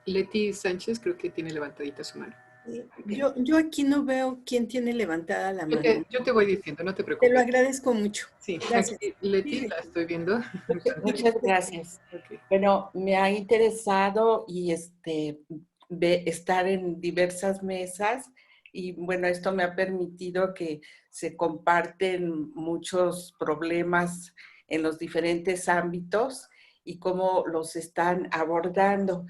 [SPEAKER 6] Leti Sánchez creo que tiene levantadita su mano.
[SPEAKER 3] Yo aquí no veo quién tiene levantada la mano.
[SPEAKER 6] Yo te voy diciendo, no te preocupes.
[SPEAKER 3] Te lo agradezco mucho.
[SPEAKER 6] Sí,
[SPEAKER 3] gracias.
[SPEAKER 6] Aquí, Leti, la estoy viendo.
[SPEAKER 7] Muchas gracias.
[SPEAKER 6] Okay.
[SPEAKER 7] Bueno, me ha interesado y estar en diversas mesas y bueno, esto me ha permitido que se comparten muchos problemas en los diferentes ámbitos y cómo los están abordando.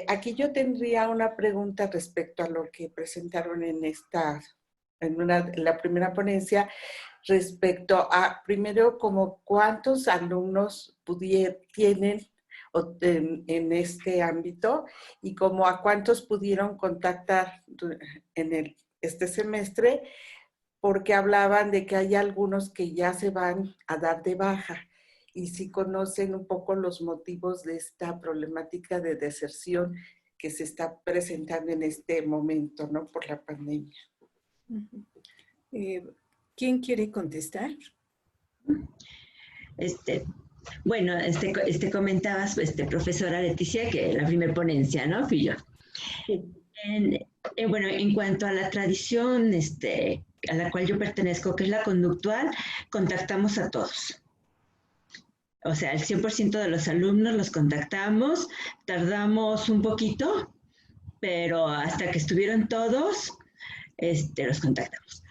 [SPEAKER 7] Aquí yo tendría una pregunta respecto a lo que presentaron en la primera ponencia, respecto a, primero, como cuántos alumnos tienen en este ámbito y como a cuántos pudieron contactar en este semestre, porque hablaban de que hay algunos que ya se van a dar de baja y si conocen un poco los motivos de esta problemática de deserción que se está presentando en este momento, ¿no? Por la pandemia.
[SPEAKER 3] ¿Quién quiere contestar?
[SPEAKER 1] Bueno, comentabas, profesora Leticia, que la primera ponencia, ¿no? Fui yo. Sí. Bueno, en cuanto a la tradición a la cual yo pertenezco, que es la conductual, contactamos a todos. O sea, el 100% de los alumnos los contactamos, tardamos un poquito, pero hasta que estuvieron todos, los contactamos.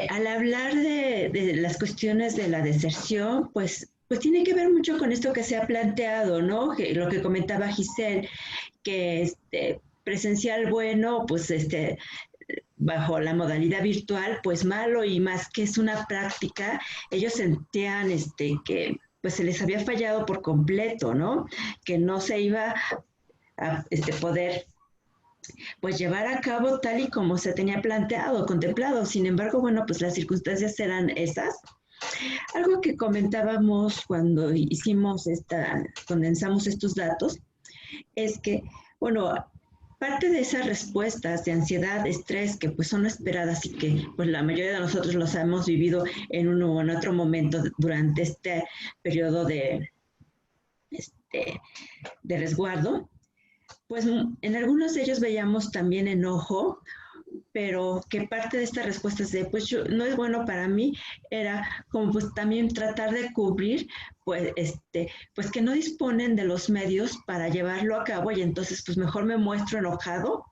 [SPEAKER 1] Al hablar de las cuestiones de la deserción, pues tiene que ver mucho con esto que se ha planteado, ¿no? Que lo que comentaba Giselle, que presencial bueno, pues bajo la modalidad virtual, pues malo, y más que es una práctica, ellos sentían que pues se les había fallado por completo, ¿no? Que no se iba a poder pues llevar a cabo tal y como se tenía planteado, contemplado. Sin embargo, bueno, pues las circunstancias eran esas. Algo que comentábamos cuando condensamos estos datos, es que, bueno, parte de esas respuestas de ansiedad, estrés, que pues son esperadas y que pues la mayoría de nosotros los hemos vivido en uno o en otro momento durante este periodo de resguardo, pues en algunos de ellos veíamos también enojo, pero que parte de estas respuestas de pues no es bueno para mí, era como pues también tratar de cubrir pues pues que no disponen de los medios para llevarlo a cabo y entonces pues mejor me muestro enojado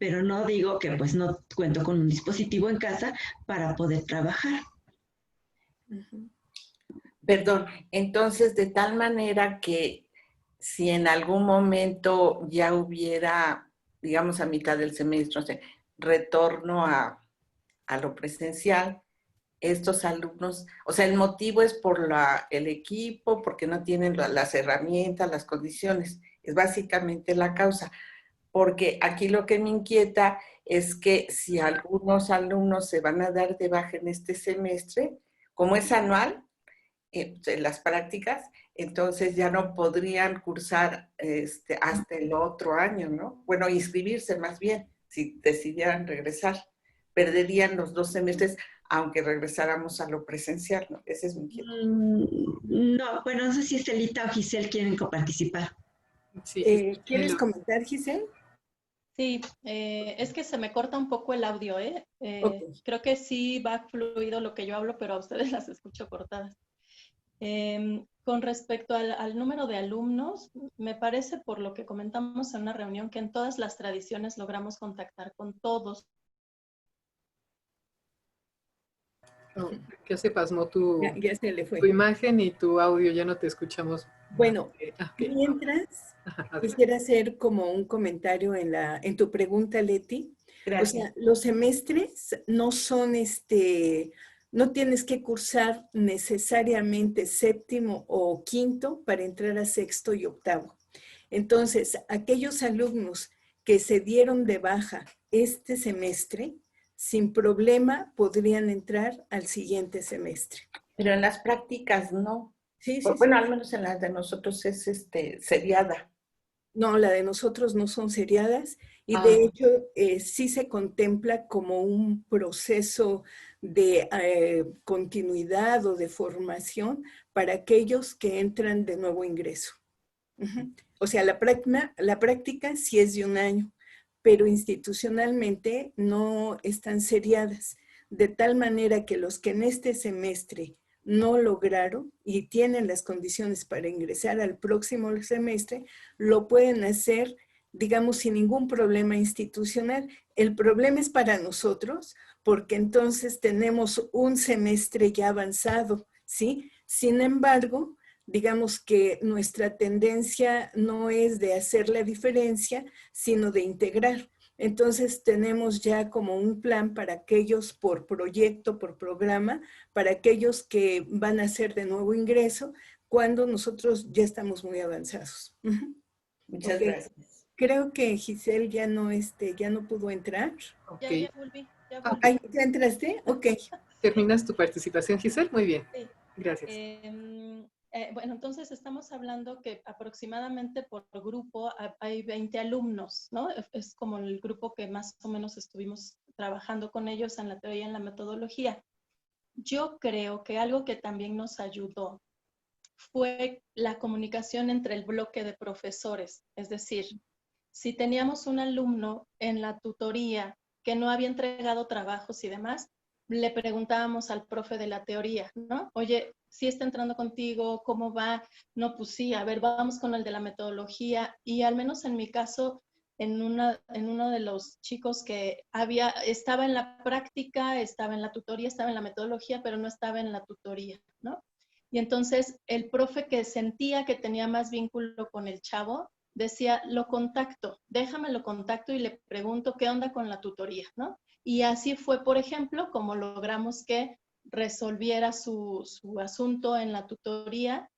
[SPEAKER 1] pero no digo que pues no cuento con un dispositivo en casa para poder trabajar.
[SPEAKER 7] Perdón, entonces de tal manera que si en algún momento ya hubiera, digamos a mitad del semestre, no sé, retorno a lo presencial, estos alumnos, o sea, el motivo es por el equipo, porque no tienen las herramientas, las condiciones, es básicamente la causa. Porque aquí lo que me inquieta es que si algunos alumnos se van a dar de baja en este semestre, como es anual, en las prácticas, entonces ya no podrían cursar hasta el otro año, ¿no? Bueno, inscribirse más bien, si decidieran regresar. Perderían los 2 semestres, aunque regresáramos a lo presencial, ¿no? Ese es mi inquietud.
[SPEAKER 1] No, bueno, no sé si Estelita o Giselle quieren coparticipar.
[SPEAKER 6] Sí,
[SPEAKER 3] ¿Quieres comentar, Giselle?
[SPEAKER 5] Sí, es que se me corta un poco el audio, ¿eh?
[SPEAKER 3] Okay.
[SPEAKER 5] Creo que sí va fluido lo que yo hablo, pero a ustedes las escucho cortadas. Con respecto al número de alumnos, me parece, por lo que comentamos en una reunión, que en todas las tradiciones logramos contactar con todos.
[SPEAKER 6] oh, que se pasmó tu
[SPEAKER 3] Ya se le fue.
[SPEAKER 6] imagen y tu audio, ya no te escuchamos.
[SPEAKER 3] Bueno,
[SPEAKER 6] Okay.
[SPEAKER 3] mientras,
[SPEAKER 6] Ajá,
[SPEAKER 3] quisiera hacer como un comentario en tu pregunta, Leti.
[SPEAKER 7] Gracias.
[SPEAKER 3] O sea, los semestres no son no tienes que cursar necesariamente séptimo o quinto para entrar a sexto y octavo. Entonces, aquellos alumnos que se dieron de baja este semestre, sin problema podrían entrar al siguiente semestre.
[SPEAKER 7] Pero en las prácticas no.
[SPEAKER 3] Sí, sí,
[SPEAKER 7] Bueno,
[SPEAKER 3] sí.
[SPEAKER 7] al menos en las de nosotros es seriada.
[SPEAKER 3] No, la de nosotros no son seriadas y de hecho sí se contempla como un proceso de continuidad o de formación para aquellos que entran de nuevo ingreso. O sea, la práctica sí es de 1 año, pero institucionalmente no están seriadas, de tal manera que los que en este semestre no lograron y tienen las condiciones para ingresar al próximo semestre, lo pueden hacer, digamos, sin ningún problema institucional. El problema es para nosotros, porque entonces tenemos un semestre ya avanzado, ¿sí? Sin embargo, digamos que nuestra tendencia no es de hacer la diferencia, sino de integrar. Entonces tenemos ya como un plan para aquellos por proyecto, por programa, para aquellos que van a hacer de nuevo ingreso, cuando nosotros ya estamos muy avanzados.
[SPEAKER 7] Muchas gracias.
[SPEAKER 3] Creo que Giselle ya no pudo entrar.
[SPEAKER 6] Okay.
[SPEAKER 5] Ya volví.
[SPEAKER 3] Ay, ¿ya entraste? Ok.
[SPEAKER 6] ¿Terminas tu participación, Giselle? Muy bien.
[SPEAKER 5] Sí.
[SPEAKER 6] Gracias.
[SPEAKER 5] Bueno, entonces estamos hablando que aproximadamente por grupo hay 20 alumnos, ¿no? Es como el grupo que más o menos estuvimos trabajando con ellos en la teoría y en la metodología. Yo creo que algo que también nos ayudó fue la comunicación entre el bloque de profesores. Es decir, si teníamos un alumno en la tutoría que no había entregado trabajos y demás, le preguntábamos al profe de la teoría, ¿no? Oye, ¿sí está entrando contigo? ¿Cómo va? No, pues sí, a ver, vamos con el de la metodología. Y al menos en mi caso, en uno de los chicos que estaba en la práctica, estaba en la tutoría, estaba en la metodología, pero no estaba en la tutoría, ¿no? Y entonces el profe que sentía que tenía más vínculo con el chavo, decía, lo contacto, déjame lo contacto y le pregunto qué onda con la tutoría, ¿no? Y así fue, por ejemplo, como logramos que resolviera su asunto en la tutoría,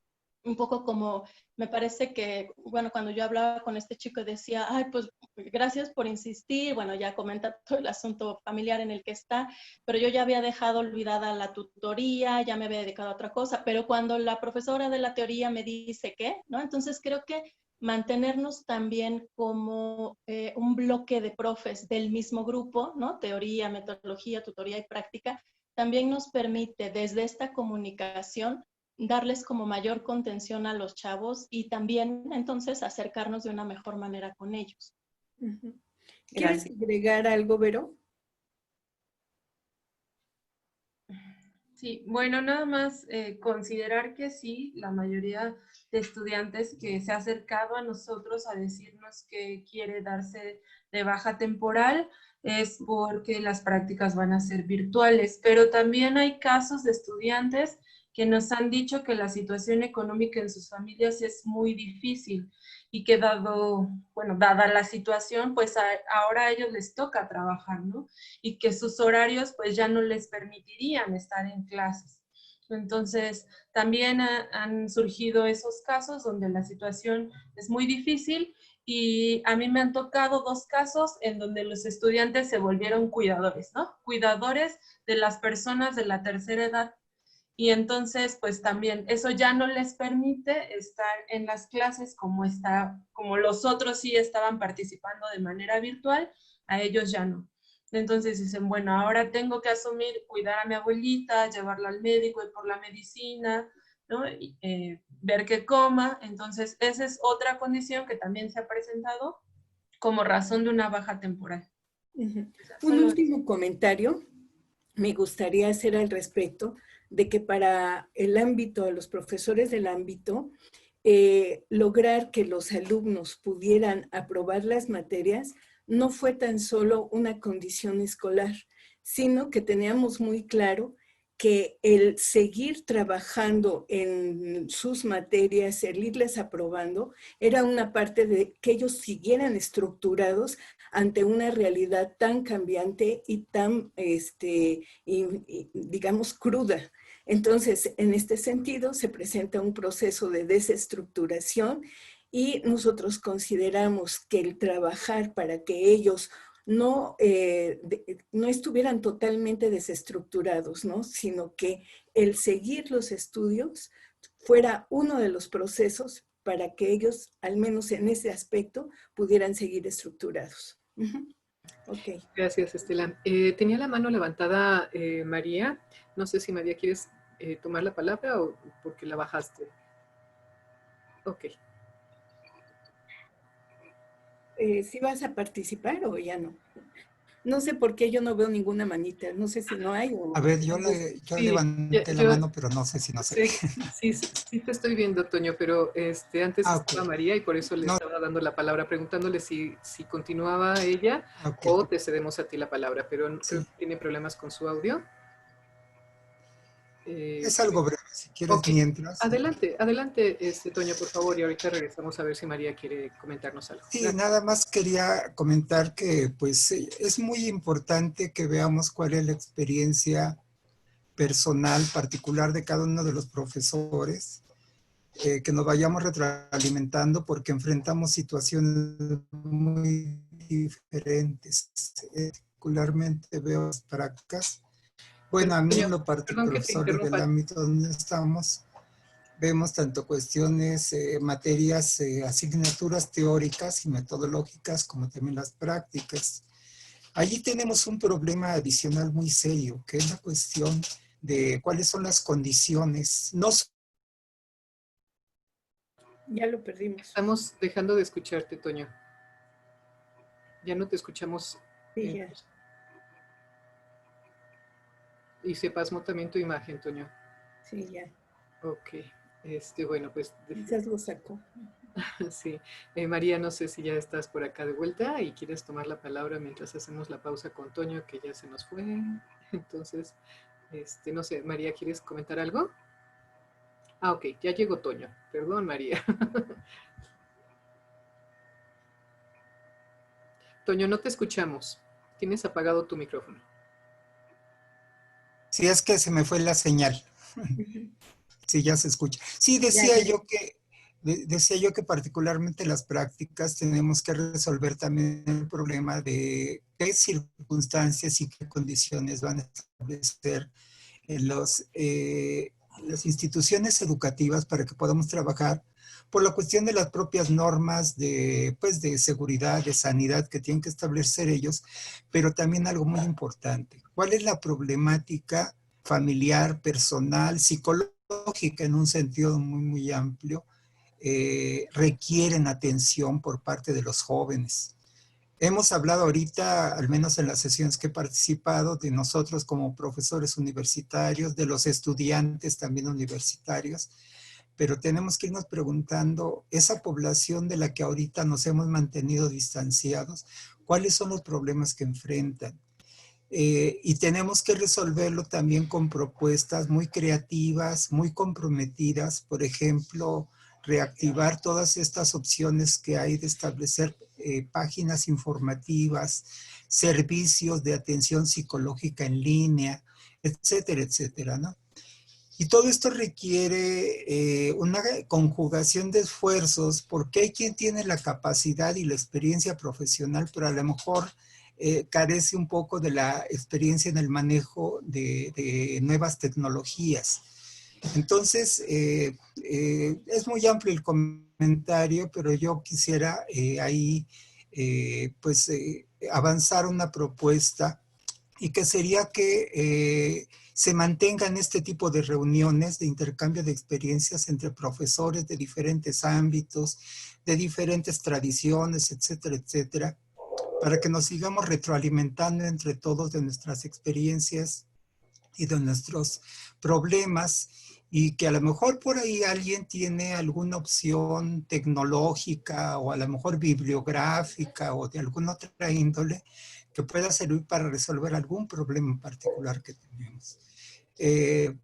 [SPEAKER 5] un poco como, me parece que, bueno, cuando yo hablaba con este chico decía, ay, pues gracias por insistir, bueno, ya comenta todo el asunto familiar en el que está, pero yo ya había dejado olvidada la tutoría, ya me había dedicado a otra cosa, pero cuando la profesora de la teoría me dice que, ¿no? Entonces creo que mantenernos también como un bloque de profes del mismo grupo, ¿no? Teoría, metodología, tutoría y práctica, también nos permite desde esta comunicación darles como mayor contención a los chavos y también entonces acercarnos de una mejor manera con ellos.
[SPEAKER 3] ¿Quieres agregar algo, Vero?
[SPEAKER 2] Sí, bueno, nada más considerar que sí, la mayoría de estudiantes que se ha acercado a nosotros a decirnos que quiere darse de baja temporal es porque las prácticas van a ser virtuales, pero también hay casos de estudiantes que nos han dicho que la situación económica en sus familias es muy difícil y que dada la situación, pues ahora a ellos les toca trabajar, ¿no? Y que sus horarios pues ya no les permitirían estar en clases. Entonces, también han surgido esos casos donde la situación es muy difícil y a mí me han tocado 2 casos en donde los estudiantes se volvieron cuidadores, ¿no? Cuidadores de las personas de la tercera edad. Y entonces, pues también eso ya no les permite estar en las clases como los otros sí estaban participando de manera virtual, a ellos ya no. Entonces dicen, bueno, ahora tengo que asumir, cuidar a mi abuelita, llevarla al médico y por la medicina, ¿no? Y, ver que coma. Entonces, esa es otra condición que también se ha presentado como razón de una baja temporal.
[SPEAKER 3] Un último comentario me gustaría hacer al respecto de que para el ámbito, los profesores del ámbito, lograr que los alumnos pudieran aprobar las materias no fue tan solo una condición escolar, sino que teníamos muy claro que el seguir trabajando en sus materias, el irles aprobando, era una parte de que ellos siguieran estructurados ante una realidad tan cambiante y tan, digamos, cruda. Entonces, en este sentido, se presenta un proceso de desestructuración y nosotros consideramos que el trabajar para que ellos no estuvieran totalmente desestructurados, ¿no? Sino que el seguir los estudios fuera uno de los procesos para que ellos, al menos en ese aspecto, pudieran seguir estructurados. Okay.
[SPEAKER 6] Gracias, Estela. Tenía la mano levantada María. No sé si María quieres tomar la palabra o porque la bajaste. Ok.
[SPEAKER 3] ¿Sí vas a participar o ya no? No sé por qué yo no veo ninguna manita. No sé si no hay o...
[SPEAKER 8] A ver, yo
[SPEAKER 6] Sí,
[SPEAKER 8] levanté la mano, pero no sé si no sé.
[SPEAKER 6] Sí te estoy viendo, Toño, pero antes estaba María y por eso le estaba dando la palabra, preguntándole si continuaba ella o te cedemos a ti la palabra, pero creo que tiene problemas con su audio.
[SPEAKER 8] Es algo breve, si quieres, mientras.
[SPEAKER 6] Adelante, Toño, por favor, y ahorita regresamos a ver si María quiere comentarnos algo.
[SPEAKER 8] Sí, nada más quería comentar que pues es muy importante que veamos cuál es la experiencia personal particular de cada uno de los profesores, que nos vayamos retroalimentando porque enfrentamos situaciones muy diferentes. Particularmente veo las prácticas. Bueno, a mí en lo particular, profesores del ámbito donde estamos, vemos tanto cuestiones, materias, asignaturas teóricas y metodológicas, como también las prácticas. Allí tenemos un problema adicional muy serio, que es la cuestión de cuáles son las condiciones.
[SPEAKER 3] Ya lo perdimos.
[SPEAKER 6] Estamos dejando de escucharte, Toño. Ya no te escuchamos.
[SPEAKER 3] Sí, ya.
[SPEAKER 6] Y se pasmó también tu imagen, Toño.
[SPEAKER 3] Sí, ya.
[SPEAKER 6] Ok. Bueno, pues...
[SPEAKER 3] Quizás lo sacó.
[SPEAKER 6] Sí. María, no sé si ya estás por acá de vuelta y quieres tomar la palabra mientras hacemos la pausa con Toño, que ya se nos fue. Entonces, no sé, María, ¿quieres comentar algo? Ah, ok, ya llegó Toño. Perdón, María. Toño, no te escuchamos. Tienes apagado tu micrófono.
[SPEAKER 8] Sí, es que se me fue la señal. Sí, ya se escucha. Sí, decía yo que particularmente las prácticas tenemos que resolver también el problema de qué circunstancias y qué condiciones van a establecer en las instituciones educativas para que podamos trabajar por la cuestión de las propias normas de seguridad, de sanidad que tienen que establecer ellos, pero también algo muy importante. ¿Cuál es la problemática familiar, personal, psicológica en un sentido muy, muy amplio? Requieren atención por parte de los jóvenes. Hemos hablado ahorita, al menos en las sesiones que he participado, de nosotros como profesores universitarios, de los estudiantes también universitarios, pero tenemos que irnos preguntando, esa población de la que ahorita nos hemos mantenido distanciados, ¿cuáles son los problemas que enfrentan? Y tenemos que resolverlo también con propuestas muy creativas, muy comprometidas, por ejemplo, reactivar todas estas opciones que hay de establecer páginas informativas, servicios de atención psicológica en línea, etcétera, etcétera, ¿no? Y todo esto requiere una conjugación de esfuerzos porque hay quien tiene la capacidad y la experiencia profesional, pero a lo mejor carece un poco de la experiencia en el manejo de nuevas tecnologías. Entonces, es muy amplio el comentario, pero yo quisiera ahí avanzar una propuesta y que sería que se mantengan este tipo de reuniones de intercambio de experiencias entre profesores de diferentes ámbitos, de diferentes tradiciones, etcétera, etcétera, para que nos sigamos retroalimentando entre todos de nuestras experiencias y de nuestros problemas, y que a lo mejor por ahí alguien tiene alguna opción tecnológica o a lo mejor bibliográfica o de alguna otra índole que pueda servir para resolver algún problema en particular que tenemos.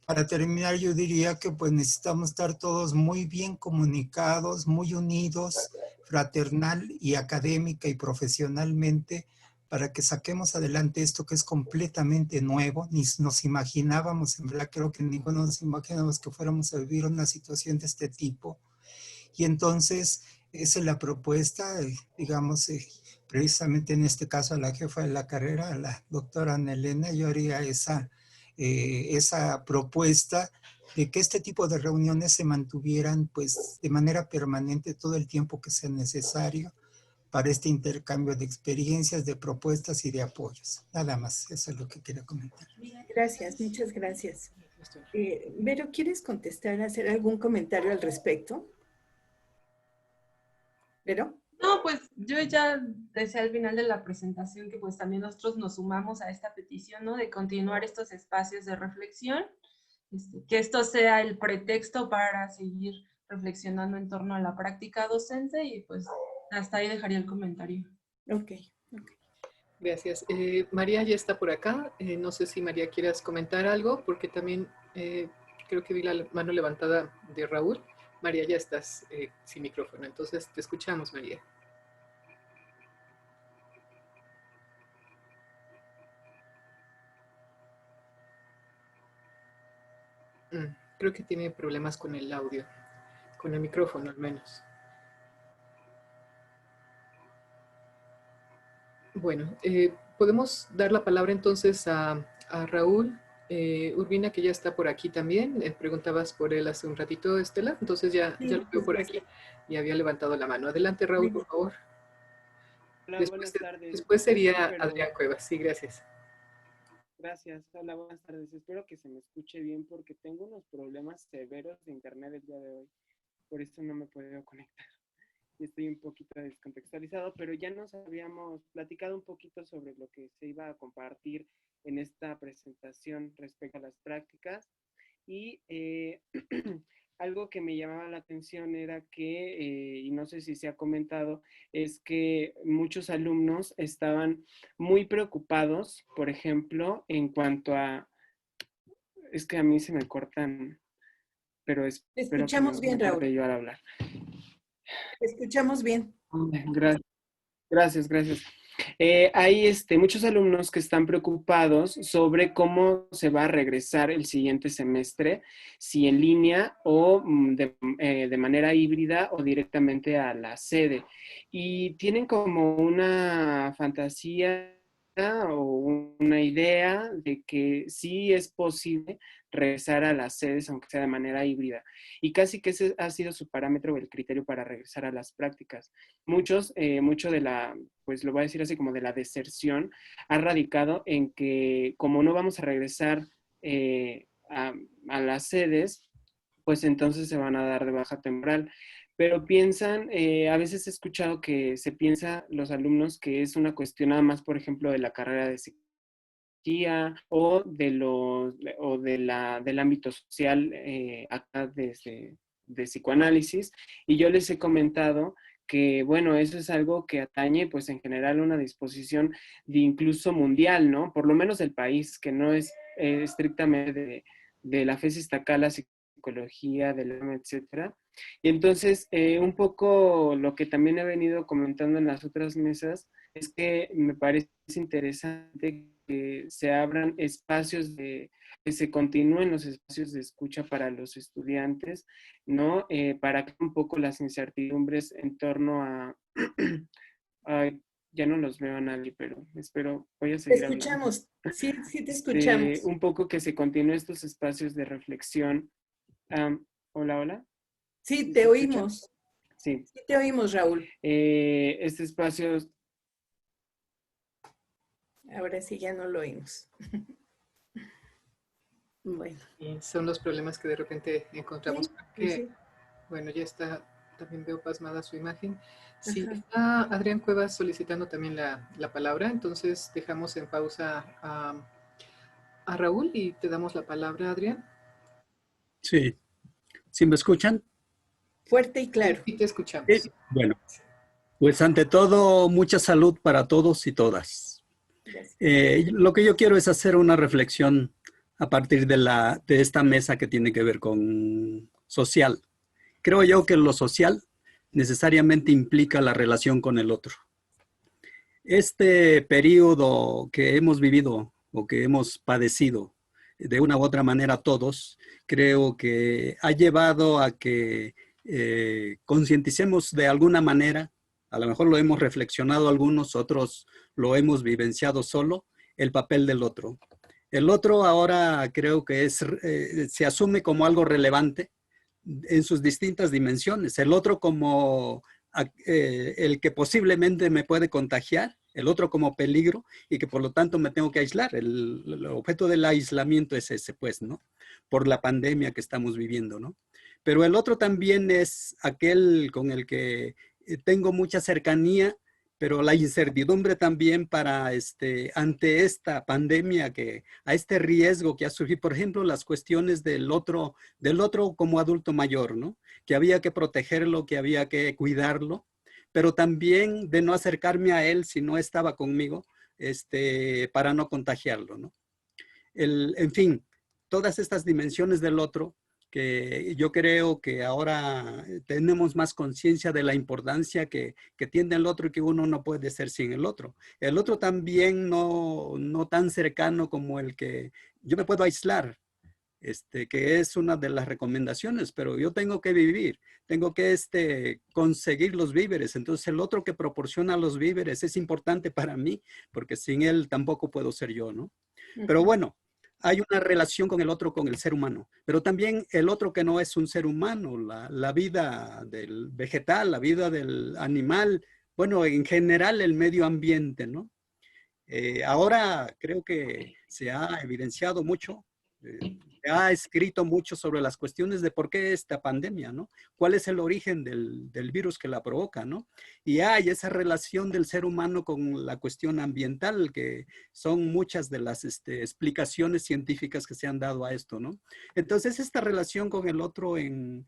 [SPEAKER 8] Para terminar, yo diría que pues necesitamos estar todos muy bien comunicados, muy unidos, fraternal y académica y profesionalmente, para que saquemos adelante esto que es completamente nuevo. Ni nos imaginábamos, en verdad creo que ninguno nos imaginábamos que fuéramos a vivir una situación de este tipo. Y entonces, esa es la propuesta, digamos, precisamente en este caso a la jefa de la carrera, a la doctora Ana Elena, yo haría esa propuesta de que este tipo de reuniones se mantuvieran pues de manera permanente todo el tiempo que sea necesario para este intercambio de experiencias, de propuestas y de apoyos. Nada más, eso es lo que quería comentar.
[SPEAKER 3] Gracias, muchas gracias. Vero, ¿quieres contestar, hacer algún comentario al respecto? ¿Vero?
[SPEAKER 2] No, pues yo ya decía al final de la presentación que pues también nosotros nos sumamos a esta petición, ¿no? De continuar estos espacios de reflexión, que esto sea el pretexto para seguir reflexionando en torno a la práctica docente y pues hasta ahí dejaría el comentario.
[SPEAKER 3] Ok.
[SPEAKER 6] Gracias. María ya está por acá. No sé si María quieras comentar algo, porque también creo que vi la mano levantada de Raúl. María, ya estás sin micrófono, entonces te escuchamos, María. Creo que tiene problemas con el audio, con el micrófono al menos. Bueno, podemos dar la palabra entonces a Raúl Urbina, que ya está por aquí también. Preguntabas por él hace un ratito, Estela, entonces ya lo veo por aquí y había levantado la mano. Adelante, Raúl, por favor.
[SPEAKER 9] Hola, buenas tardes.
[SPEAKER 6] Después sería Adrián Cuevas. Sí, gracias.
[SPEAKER 9] Gracias. Hola, buenas tardes. Espero que se me escuche bien porque tengo unos problemas severos de internet el día de hoy. Por eso no me he podido conectar. Y estoy un poquito descontextualizado, pero ya nos habíamos platicado un poquito sobre lo que se iba a compartir en esta presentación respecto a las prácticas. Y algo que me llamaba la atención era que, y no sé si se ha comentado, es que muchos alumnos estaban muy preocupados, por ejemplo, en cuanto a... Es que a mí se me cortan, pero
[SPEAKER 3] Te escuchamos bien, Raúl.
[SPEAKER 9] Yo al hablar.
[SPEAKER 3] Te escuchamos bien.
[SPEAKER 9] Gracias. Hay muchos alumnos que están preocupados sobre cómo se va a regresar el siguiente semestre, si en línea o de manera híbrida o directamente a la sede. Y tienen como una fantasía o una idea de que sí es posible regresar a las sedes, aunque sea de manera híbrida. Y casi que ese ha sido su parámetro o el criterio para regresar a las prácticas. Mucho de la, pues lo voy a decir así, como de la deserción, ha radicado en que como no vamos a regresar a las sedes, pues entonces se van a dar de baja temporal. pero piensan, a veces he escuchado que se piensa los alumnos que es una cuestión nada más, por ejemplo, de la carrera de psicología o del ámbito social acá de psicoanálisis, y yo les he comentado que, bueno, eso es algo que atañe, pues, en general una disposición de incluso mundial, ¿no? Por lo menos del país, que no es estrictamente de la FES Iztacala, psicología, del AMA, etcétera. Y entonces, un poco lo que también he venido comentando en las otras mesas es que me parece interesante que se abran espacios que se continúen los espacios de escucha para los estudiantes, ¿no? Para que un poco las incertidumbres en torno a ya no los veo a nadie, pero espero, voy a seguir hablando.
[SPEAKER 3] Te escuchamos, sí te escuchamos.
[SPEAKER 9] Un poco que se continúen estos espacios de reflexión. Hola, hola.
[SPEAKER 3] Sí, te oímos.
[SPEAKER 9] Sí.
[SPEAKER 3] Sí te oímos, Raúl.
[SPEAKER 9] Este espacio...
[SPEAKER 3] Ahora sí ya no lo oímos. Bueno.
[SPEAKER 6] Y son los problemas que de repente encontramos.
[SPEAKER 3] Sí,
[SPEAKER 6] porque,
[SPEAKER 3] sí.
[SPEAKER 6] Bueno, ya está, también veo pasmada su imagen. Sí, está Adrián Cuevas solicitando también la palabra, entonces dejamos en pausa a Raúl y te damos la palabra, Adrián.
[SPEAKER 10] Sí. ¿Sí me escuchan?
[SPEAKER 3] Fuerte y claro.
[SPEAKER 6] Sí, te escuchamos.
[SPEAKER 10] Sí. Bueno, pues ante todo, mucha salud para todos y todas. Lo que yo quiero es hacer una reflexión a partir de esta mesa que tiene que ver con social. Creo yo que lo social necesariamente implica la relación con el otro. Este periodo que hemos vivido o que hemos padecido de una u otra manera todos, creo que ha llevado a que concienticemos de alguna manera, a lo mejor lo hemos reflexionado algunos, otros lo hemos vivenciado solo, el papel del otro. El otro ahora creo que se asume como algo relevante en sus distintas dimensiones. El otro como el que posiblemente me puede contagiar, el otro como peligro y que por lo tanto me tengo que aislar. El objeto del aislamiento es ese, pues, ¿no? Por la pandemia que estamos viviendo, ¿no? Pero el otro también es aquel con el que tengo mucha cercanía, pero la incertidumbre también para ante esta pandemia, a este riesgo que ha surgido, por ejemplo, las cuestiones del otro como adulto mayor, ¿no? Que había que protegerlo, que había que cuidarlo, pero también de no acercarme a él si no estaba conmigo, para no contagiarlo, ¿no? En fin, todas estas dimensiones del otro, que yo creo que ahora tenemos más conciencia de la importancia que tiene el otro y que uno no puede ser sin el otro. El otro también no tan cercano como el que yo me puedo aislar, que es una de las recomendaciones, pero yo tengo que vivir, tengo que conseguir los víveres. Entonces el otro que proporciona los víveres es importante para mí, porque sin él tampoco puedo ser yo, ¿no? Pero bueno, hay una relación con el otro, con el ser humano, pero también el otro que no es un ser humano, la vida del vegetal, la vida del animal, bueno, en general el medio ambiente, ¿no? Ahora creo que se ha evidenciado mucho, se ha escrito mucho sobre las cuestiones de por qué esta pandemia, ¿no? ¿Cuál es el origen del virus que la provoca, ¿no? Y hay esa relación del ser humano con la cuestión ambiental, que son muchas de las explicaciones científicas que se han dado a esto, ¿no? Entonces, esta relación con el otro en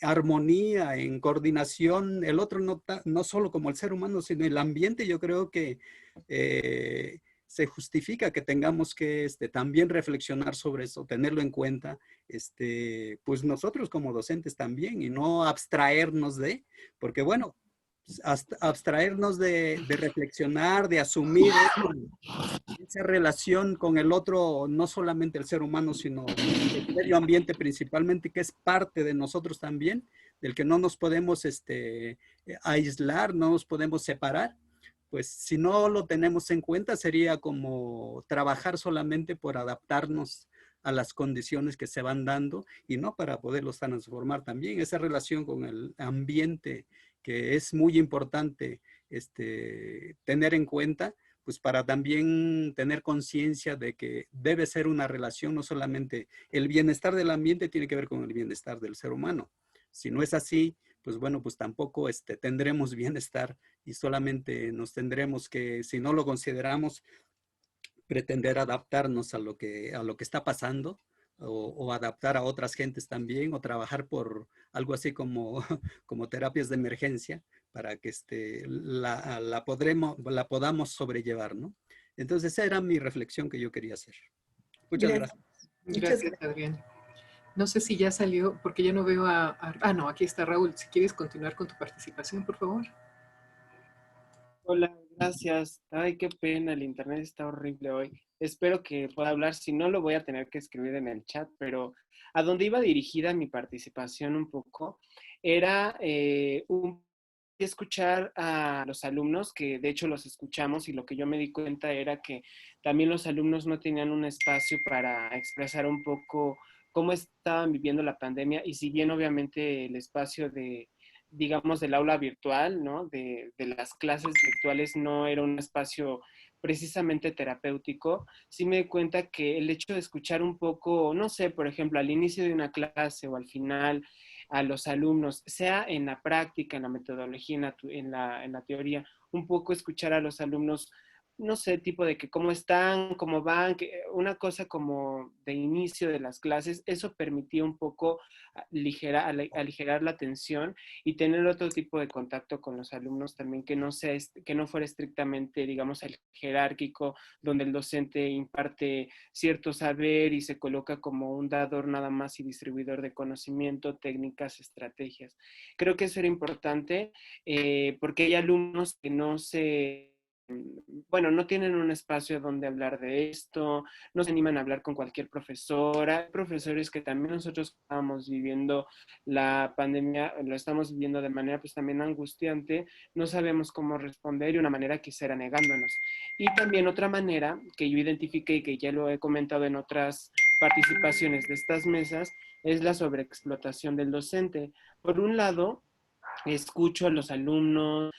[SPEAKER 10] armonía, en coordinación, el otro no solo como el ser humano, sino el ambiente, yo creo que se justifica que tengamos que también reflexionar sobre eso, tenerlo en cuenta, pues nosotros como docentes también, y no abstraernos porque bueno, abstraernos de reflexionar, de asumir esa relación con el otro, no solamente el ser humano, sino el medio ambiente principalmente, que es parte de nosotros también, del que no nos podemos aislar, no nos podemos separar. Pues si no lo tenemos en cuenta, sería como trabajar solamente por adaptarnos a las condiciones que se van dando y no para poderlos transformar también. Esa relación con el ambiente, que es muy importante tener en cuenta, pues para también tener conciencia de que debe ser una relación, no solamente el bienestar del ambiente tiene que ver con el bienestar del ser humano. Si no es así, pues bueno, pues tampoco tendremos bienestar y solamente nos tendremos que, si no lo consideramos, pretender adaptarnos a lo que está pasando o adaptar a otras gentes también o trabajar por algo así como, como terapias de emergencia para que la podamos sobrellevar, ¿no? Entonces esa era mi reflexión que yo quería hacer. Muchas gracias.
[SPEAKER 6] Gracias, Adrián. No sé si ya salió, porque ya no veo Ah, no, aquí está Raúl. Si quieres continuar con tu participación, por favor.
[SPEAKER 9] Hola, gracias. Ay, qué pena, el internet está horrible hoy. Espero que pueda hablar, si no lo voy a tener que escribir en el chat, pero a donde iba dirigida mi participación un poco era escuchar a los alumnos, que de hecho los escuchamos y lo que yo me di cuenta era que también los alumnos no tenían un espacio para expresar un poco cómo estaban viviendo la pandemia y si bien obviamente el espacio de digamos, del aula virtual, ¿no? De las clases virtuales no era un espacio precisamente terapéutico, sí me di cuenta que el hecho de escuchar un poco, no sé, por ejemplo, al inicio de una clase o al final a los alumnos, sea en la práctica, en la metodología, en la teoría, un poco escuchar a los alumnos, no sé, tipo de que cómo están, cómo van, que una cosa como de inicio de las clases, eso permitía un poco aligerar la tensión y tener otro tipo de contacto con los alumnos también que que no fuera estrictamente, digamos, el jerárquico, donde el docente imparte cierto saber y se coloca como un dador nada más y distribuidor de conocimiento, técnicas, estrategias. Creo que eso era importante porque hay alumnos que no tienen un espacio donde hablar de esto, no se animan a hablar con cualquier profesor. Hay profesores que también nosotros estamos viviendo la pandemia, lo estamos viviendo de manera pues también angustiante, no sabemos cómo responder y una manera quizá era negándonos. Y también otra manera que yo identifiqué y que ya lo he comentado en otras participaciones de estas mesas es la sobreexplotación del docente. Por un lado, escucho a los alumnos,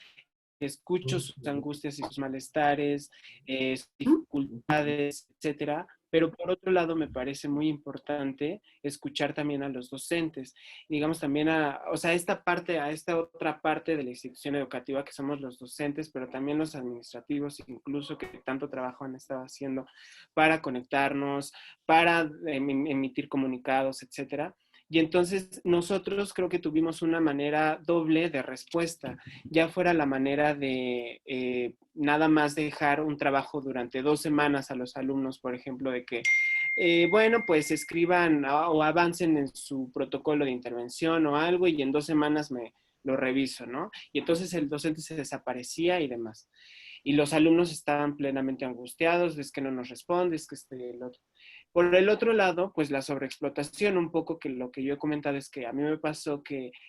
[SPEAKER 9] escucho sus angustias y sus malestares, sus dificultades, etcétera, pero por otro lado me parece muy importante escuchar también a los docentes, digamos también a esta otra parte de la institución educativa que somos los docentes, pero también los administrativos, incluso que tanto trabajo han estado haciendo para conectarnos, para emitir comunicados, etcétera. Y entonces nosotros creo que tuvimos una manera doble de respuesta, ya fuera la manera de nada más dejar un trabajo durante 2 semanas a los alumnos, por ejemplo, de que, pues escriban o avancen en su protocolo de intervención o algo y en 2 semanas me lo reviso, ¿no? Y entonces el docente se desaparecía y demás. Y los alumnos estaban plenamente angustiados, es que no nos responde, es que el otro. Por el otro lado, pues la sobreexplotación, un poco que lo que yo he comentado es que a mí me pasó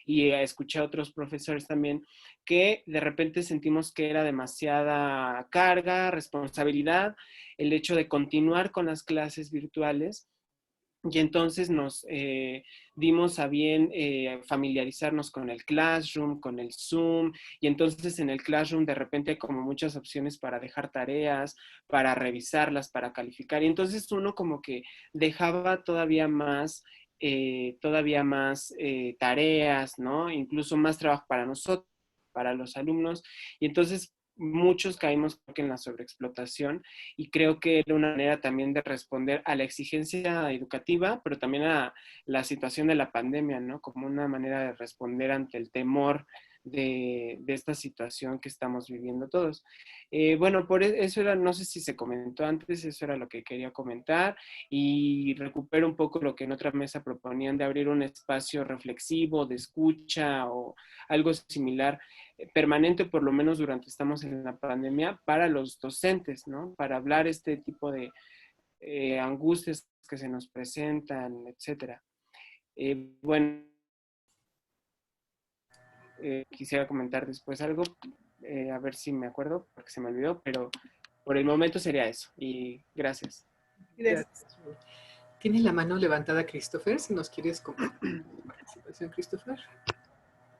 [SPEAKER 9] y escuché a otros profesores también, que de repente sentimos que era demasiada carga, responsabilidad, el hecho de continuar con las clases virtuales. Y entonces nos dimos a bien familiarizarnos con el Classroom, con el Zoom, y entonces en el Classroom de repente hay como muchas opciones para dejar tareas, para revisarlas, para calificar, y entonces uno como que dejaba todavía más tareas, ¿no? Incluso más trabajo para nosotros, para los alumnos, y entonces muchos caímos en la sobreexplotación y creo que era una manera también de responder a la exigencia educativa, pero también a la situación de la pandemia, ¿no? Como una manera de responder ante el temor de esta situación que estamos viviendo todos. Por eso era, no sé si se comentó antes, eso era lo que quería comentar y recupero un poco lo que en otra mesa proponían de abrir un espacio reflexivo, de escucha o algo similar permanente, por lo menos durante estamos en la pandemia, para los docentes, ¿no? Para hablar este tipo de angustias que se nos presentan, etcétera. Quisiera comentar después algo, a ver si me acuerdo, porque se me olvidó, pero por el momento sería eso. Y gracias.
[SPEAKER 6] Gracias. Tiene la mano levantada Christopher, si nos quieres compartir tu participación, Christopher.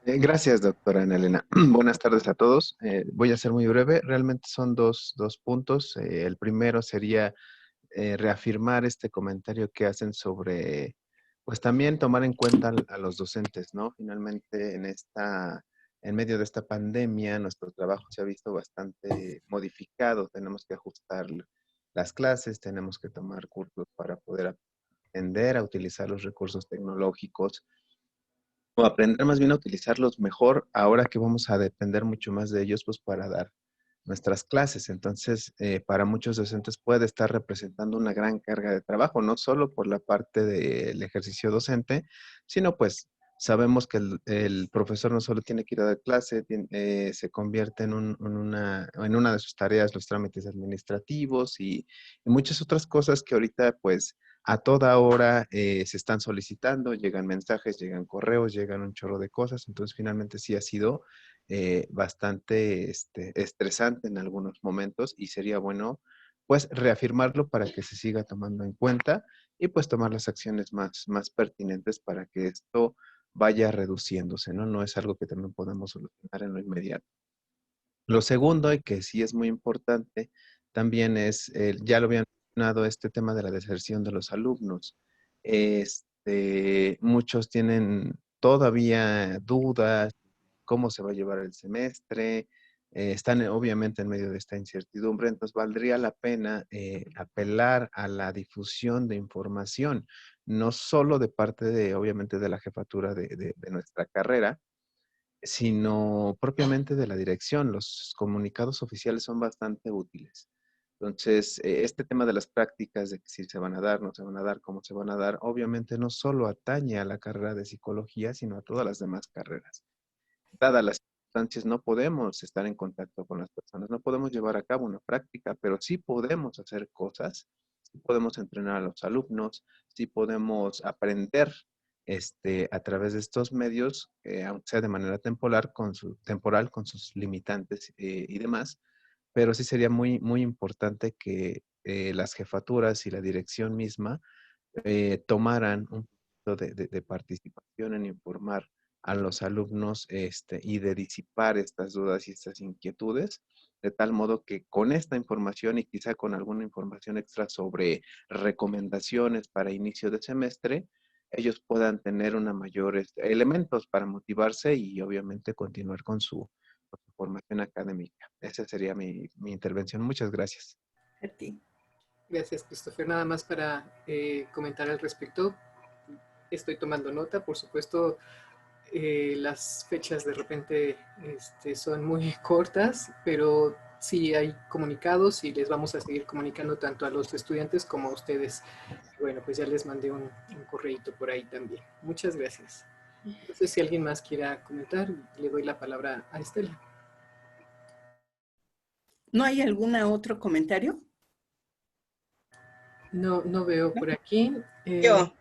[SPEAKER 11] Gracias, doctora Ana Elena. Buenas tardes a todos. Voy a ser muy breve. Realmente son dos puntos. El primero sería reafirmar este comentario que hacen sobre pues también tomar en cuenta a los docentes, ¿no? Finalmente, en medio de esta pandemia, nuestro trabajo se ha visto bastante modificado. Tenemos que ajustar las clases, tenemos que tomar cursos para poder aprender a utilizar los recursos tecnológicos o aprender más bien a utilizarlos mejor ahora que vamos a depender mucho más de ellos, pues para dar nuestras clases. Entonces, para muchos docentes puede estar representando una gran carga de trabajo, no solo por la parte del ejercicio docente, sino pues sabemos que el profesor no solo tiene que ir a dar clase, se convierte en una de sus tareas los trámites administrativos y muchas otras cosas que ahorita pues a toda hora se están solicitando, llegan mensajes, llegan correos, llegan un chorro de cosas. Entonces finalmente sí ha sido bastante estresante en algunos momentos y sería bueno pues reafirmarlo para que se siga tomando en cuenta y pues tomar las acciones más pertinentes para que esto vaya reduciéndose, ¿no? No es algo que también podemos solucionar en lo inmediato. Lo segundo, y que sí es muy importante, también es, ya lo habían mencionado, este tema de la deserción de los alumnos. Muchos tienen todavía dudas, cómo se va a llevar el semestre, están obviamente en medio de esta incertidumbre, entonces valdría la pena apelar a la difusión de información, no solo de parte de, obviamente, de la jefatura de nuestra carrera, sino propiamente de la dirección. Los comunicados oficiales son bastante útiles. Entonces, este tema de las prácticas, de si se van a dar, no se van a dar, cómo se van a dar, obviamente no solo atañe a la carrera de psicología, sino a todas las demás carreras. Dadas las circunstancias, no podemos estar en contacto con las personas, no podemos llevar a cabo una práctica, pero sí podemos hacer cosas, sí podemos entrenar a los alumnos, sí podemos aprender a través de estos medios, aunque sea de manera temporal, con sus limitantes y demás, pero sí sería muy importante que las jefaturas y la dirección misma tomaran un poquito de participación en informar a los alumnos y de disipar estas dudas y estas inquietudes, de tal modo que con esta información y quizá con alguna información extra sobre recomendaciones para inicio de semestre, ellos puedan tener una mayor elementos para motivarse y obviamente continuar con su formación académica. Esa sería mi intervención. Muchas gracias.
[SPEAKER 3] A ti.
[SPEAKER 6] Gracias, Christopher. Nada más para comentar al respecto. Estoy tomando nota, por supuesto. Las fechas de repente son muy cortas, pero sí hay comunicados y les vamos a seguir comunicando tanto a los estudiantes como a ustedes. Bueno, pues ya les mandé un correíto por ahí también. Muchas gracias. Entonces, si alguien más quiera comentar, le doy la palabra a Estela.
[SPEAKER 3] ¿No hay algún otro comentario?
[SPEAKER 6] No veo por aquí.
[SPEAKER 12] Yo.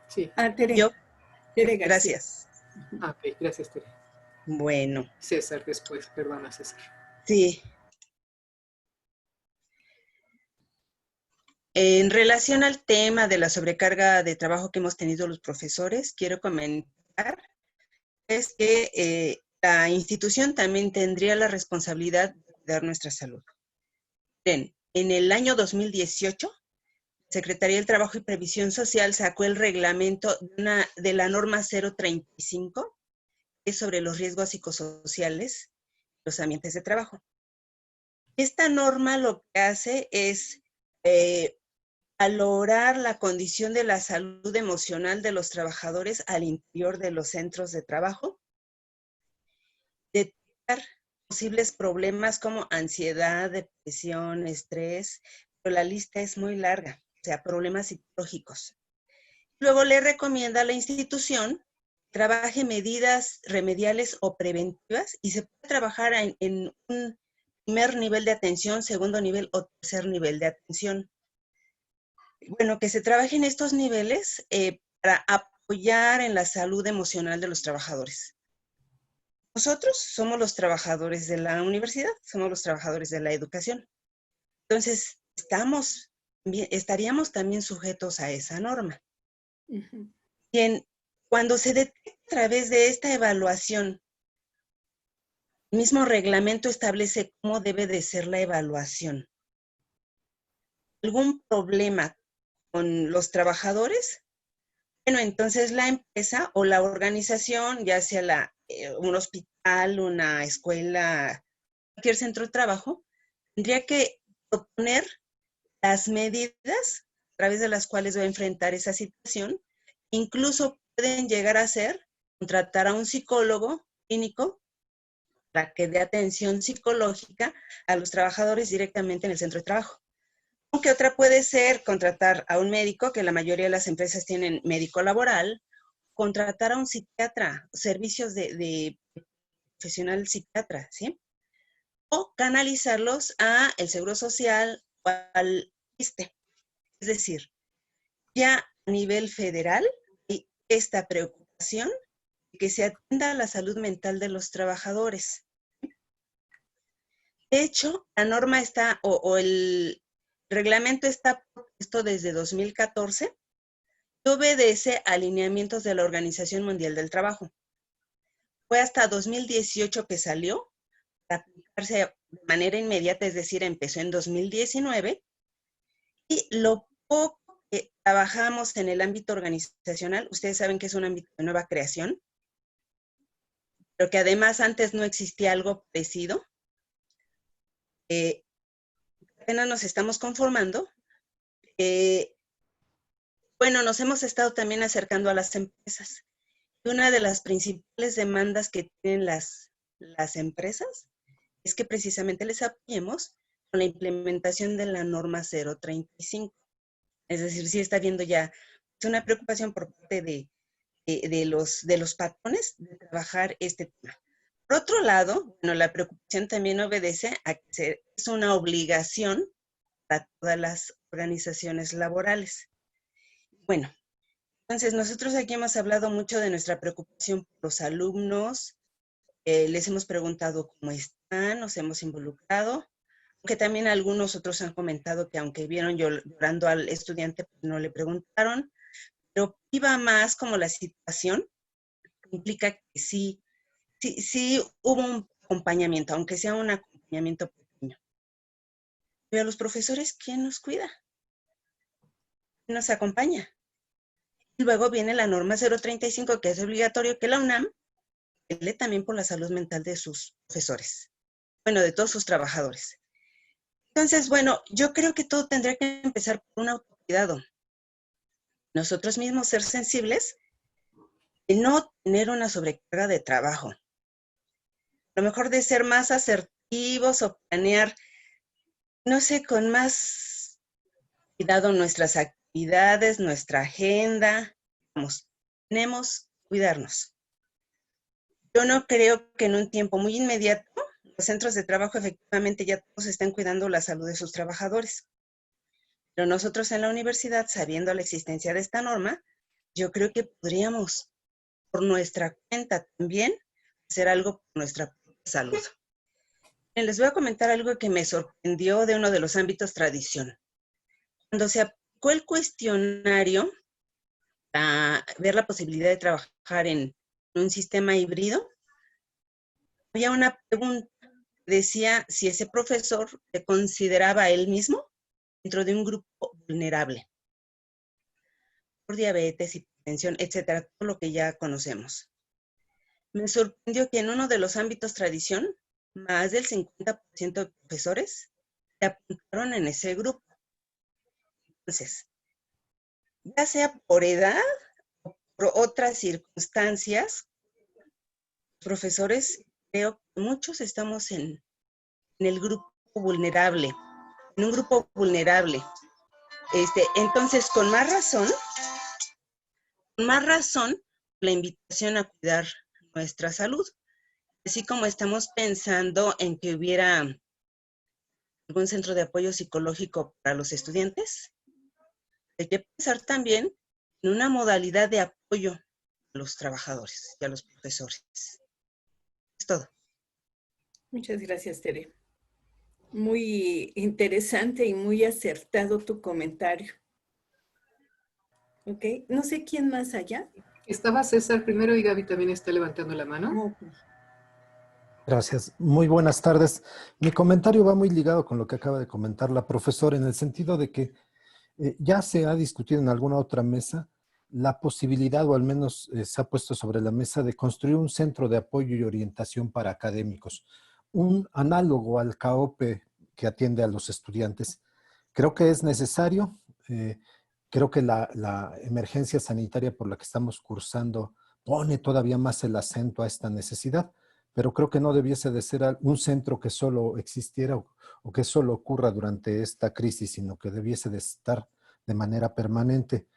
[SPEAKER 6] Sí.
[SPEAKER 3] Tere.
[SPEAKER 12] Yo.
[SPEAKER 3] Tere García.
[SPEAKER 12] Gracias.
[SPEAKER 6] Ok, gracias, Tere.
[SPEAKER 12] Bueno.
[SPEAKER 6] César después, perdona, César.
[SPEAKER 12] Sí. En relación al tema de la sobrecarga de trabajo que hemos tenido los profesores, quiero comentar es que la institución también tendría la responsabilidad de cuidar nuestra salud. Bien, en el año 2018, Secretaría del Trabajo y Previsión Social sacó el reglamento de la norma 035, que es sobre los riesgos psicosociales en los ambientes de trabajo. Esta norma lo que hace es valorar la condición de la salud emocional de los trabajadores al interior de los centros de trabajo, detectar posibles problemas como ansiedad, depresión, estrés, pero la lista es muy larga, o sea, problemas psicológicos. Luego le recomienda a la institución que trabaje medidas remediales o preventivas y se puede trabajar en un primer nivel de atención, segundo nivel o tercer nivel de atención. Bueno, que se trabaje en estos niveles para apoyar en la salud emocional de los trabajadores. Nosotros somos los trabajadores de la universidad, somos los trabajadores de la educación. Entonces, estaríamos también sujetos a esa norma. Bien, cuando se detecta a través de esta evaluación, el mismo reglamento establece cómo debe de ser la evaluación. ¿Algún problema con los trabajadores? Bueno, entonces la empresa o la organización, ya sea un hospital, una escuela, cualquier centro de trabajo, tendría que proponer las medidas a través de las cuales va a enfrentar esa situación. Incluso pueden llegar a ser contratar a un psicólogo clínico para que dé atención psicológica a los trabajadores directamente en el centro de trabajo. Aunque otra puede ser contratar a un médico, que la mayoría de las empresas tienen médico laboral, contratar a un psiquiatra, servicios de profesional psiquiatra, ¿sí? O canalizarlos a el Seguro Social o al ISSSTE. Es decir, ya a nivel federal hay esta preocupación de que se atienda a la salud mental de los trabajadores. De hecho, la norma está, o el reglamento está puesto desde 2014 y obedece a alineamientos de la Organización Mundial del Trabajo. Fue hasta 2018 que salió para aplicarse de manera inmediata, es decir, empezó en 2019, y lo poco que trabajamos en el ámbito organizacional, ustedes saben que es un ámbito de nueva creación, pero que además antes no existía algo parecido. Apenas nos estamos conformando. Bueno, nos hemos estado también acercando a las empresas. Y una de las principales demandas que tienen las empresas es que precisamente les apoyemos con la implementación de la norma 035. Es decir, sí está viendo ya una preocupación por parte de los patrones de trabajar este tema. Por otro lado, bueno, la preocupación también obedece a que es una obligación para todas las organizaciones laborales. Bueno, entonces nosotros aquí hemos hablado mucho de nuestra preocupación por los alumnos, les hemos preguntado cómo están, nos hemos involucrado, aunque también algunos otros han comentado que aunque vieron llorando al estudiante, pues no le preguntaron, pero iba más como la situación, implica que sí hubo un acompañamiento, aunque sea un acompañamiento pequeño. Pero a los profesores, ¿quién nos cuida? ¿Quién nos acompaña? Y luego viene la norma 035, que es obligatorio que la UNAM vele también por la salud mental de sus profesores. Bueno, de todos sus trabajadores. Entonces, bueno, yo creo que todo tendría que empezar por un autocuidado. Nosotros mismos ser sensibles y no tener una sobrecarga de trabajo. A lo mejor de ser más asertivos o planear, no sé, con más cuidado nuestras actividades, nuestra agenda. Vamos, tenemos que cuidarnos. Yo no creo que en un tiempo muy inmediato los centros de trabajo efectivamente ya todos están cuidando la salud de sus trabajadores. Pero nosotros en la universidad, sabiendo la existencia de esta norma, yo creo que podríamos, por nuestra cuenta también, hacer algo por nuestra propia salud. Les voy a comentar algo que me sorprendió de uno de los ámbitos tradición. Cuando se aplicó el cuestionario para ver la posibilidad de trabajar en un sistema híbrido, había una pregunta que decía si ese profesor se consideraba a él mismo dentro de un grupo vulnerable por diabetes, hipertensión, etcétera, todo lo que ya conocemos. Me sorprendió que en uno de los ámbitos tradición, más del 50% de profesores se apuntaron en ese grupo. Entonces, ya sea por edad o por otras circunstancias, los profesores, creo que muchos estamos en el grupo vulnerable, en un grupo vulnerable. Entonces, con más razón, la invitación a cuidar nuestra salud. Así como estamos pensando en que hubiera algún centro de apoyo psicológico para los estudiantes, hay que pensar también en una modalidad de apoyo a los trabajadores y a los profesores. Es todo.
[SPEAKER 3] Muchas gracias, Tere. Muy interesante y muy acertado tu comentario. Ok, no sé quién más allá.
[SPEAKER 6] Estaba César primero y Gaby también está levantando la mano.
[SPEAKER 3] Okay.
[SPEAKER 13] Gracias. Muy buenas tardes. Mi comentario va muy ligado con lo que acaba de comentar la profesora, en el sentido de que ya se ha discutido en alguna otra mesa la posibilidad, o al menos se ha puesto sobre la mesa, de construir un centro de apoyo y orientación para académicos, un análogo al CAOPE que atiende a los estudiantes. Creo que es necesario, creo que la emergencia sanitaria por la que estamos cursando pone todavía más el acento a esta necesidad, pero creo que no debiese de ser un centro que solo existiera o que solo ocurra durante esta crisis, sino que debiese de estar de manera permanente.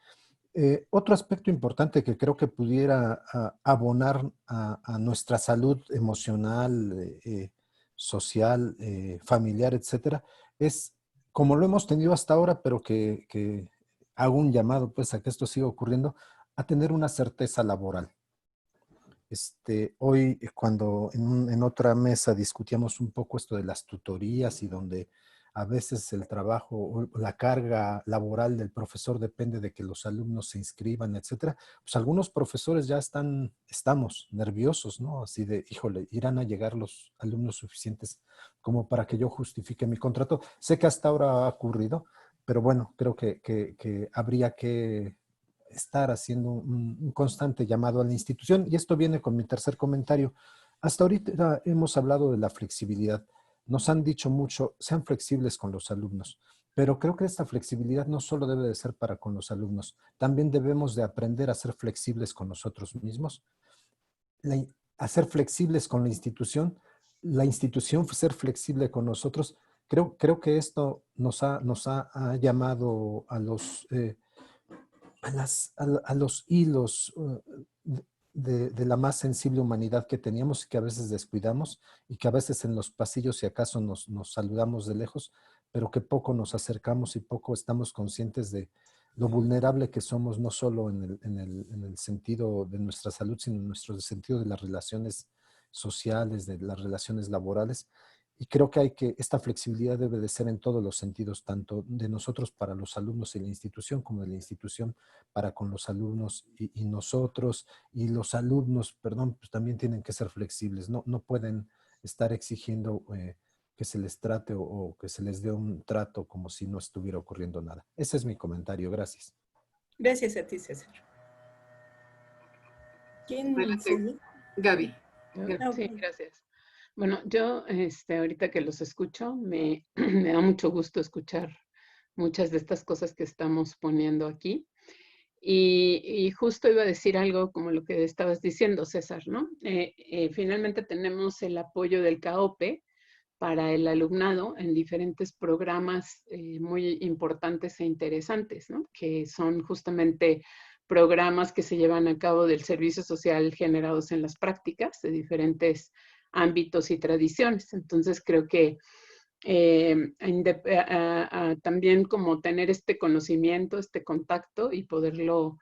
[SPEAKER 13] Otro aspecto importante que creo que pudiera abonar a nuestra salud emocional, social, familiar, etcétera, es, como lo hemos tenido hasta ahora, pero que hago un llamado pues a que esto siga ocurriendo, a tener una certeza laboral. Hoy, cuando en otra mesa discutíamos un poco esto de las tutorías y donde a veces el trabajo o la carga laboral del profesor depende de que los alumnos se inscriban, etcétera, pues algunos profesores ya estamos nerviosos, ¿no? Así de, híjole, ¿irán a llegar los alumnos suficientes como para que yo justifique mi contrato? Sé que hasta ahora ha ocurrido, pero bueno, creo que habría que estar haciendo un constante llamado a la institución, y esto viene con mi tercer comentario. Hasta ahorita hemos hablado de la flexibilidad. Nos han dicho mucho, sean flexibles con los alumnos, pero creo que esta flexibilidad no solo debe de ser para con los alumnos, también debemos de aprender a ser flexibles con nosotros mismos, a ser flexibles con la institución ser flexible con nosotros. Creo que esto nos ha llamado a los hilos de la más sensible humanidad que teníamos y que a veces descuidamos, y que a veces en los pasillos si acaso nos saludamos de lejos, pero que poco nos acercamos y poco estamos conscientes de lo vulnerable que somos, no solo en el sentido de nuestra salud, sino en nuestro sentido de las relaciones sociales, de las relaciones laborales. Y creo que esta flexibilidad debe de ser en todos los sentidos, tanto de nosotros para los alumnos y la institución, como de la institución para con los alumnos y nosotros. Y los alumnos, perdón, pues también tienen que ser flexibles. No pueden estar exigiendo que se les trate o que se les dé un trato como si no estuviera ocurriendo nada. Ese es mi comentario. Gracias.
[SPEAKER 3] Gracias a ti, César. ¿Quién sigue?
[SPEAKER 6] Gaby.
[SPEAKER 14] Sí, gracias. Bueno, yo ahorita que los escucho, me da mucho gusto escuchar muchas de estas cosas que estamos poniendo aquí. Y justo iba a decir algo como lo que estabas diciendo, César, ¿no? Finalmente tenemos el apoyo del CAOPE para el alumnado en diferentes programas muy importantes e interesantes, ¿no? Que son justamente programas que se llevan a cabo del servicio social generados en las prácticas de diferentes ámbitos y tradiciones. Entonces creo que también como tener este conocimiento, este contacto y poderlo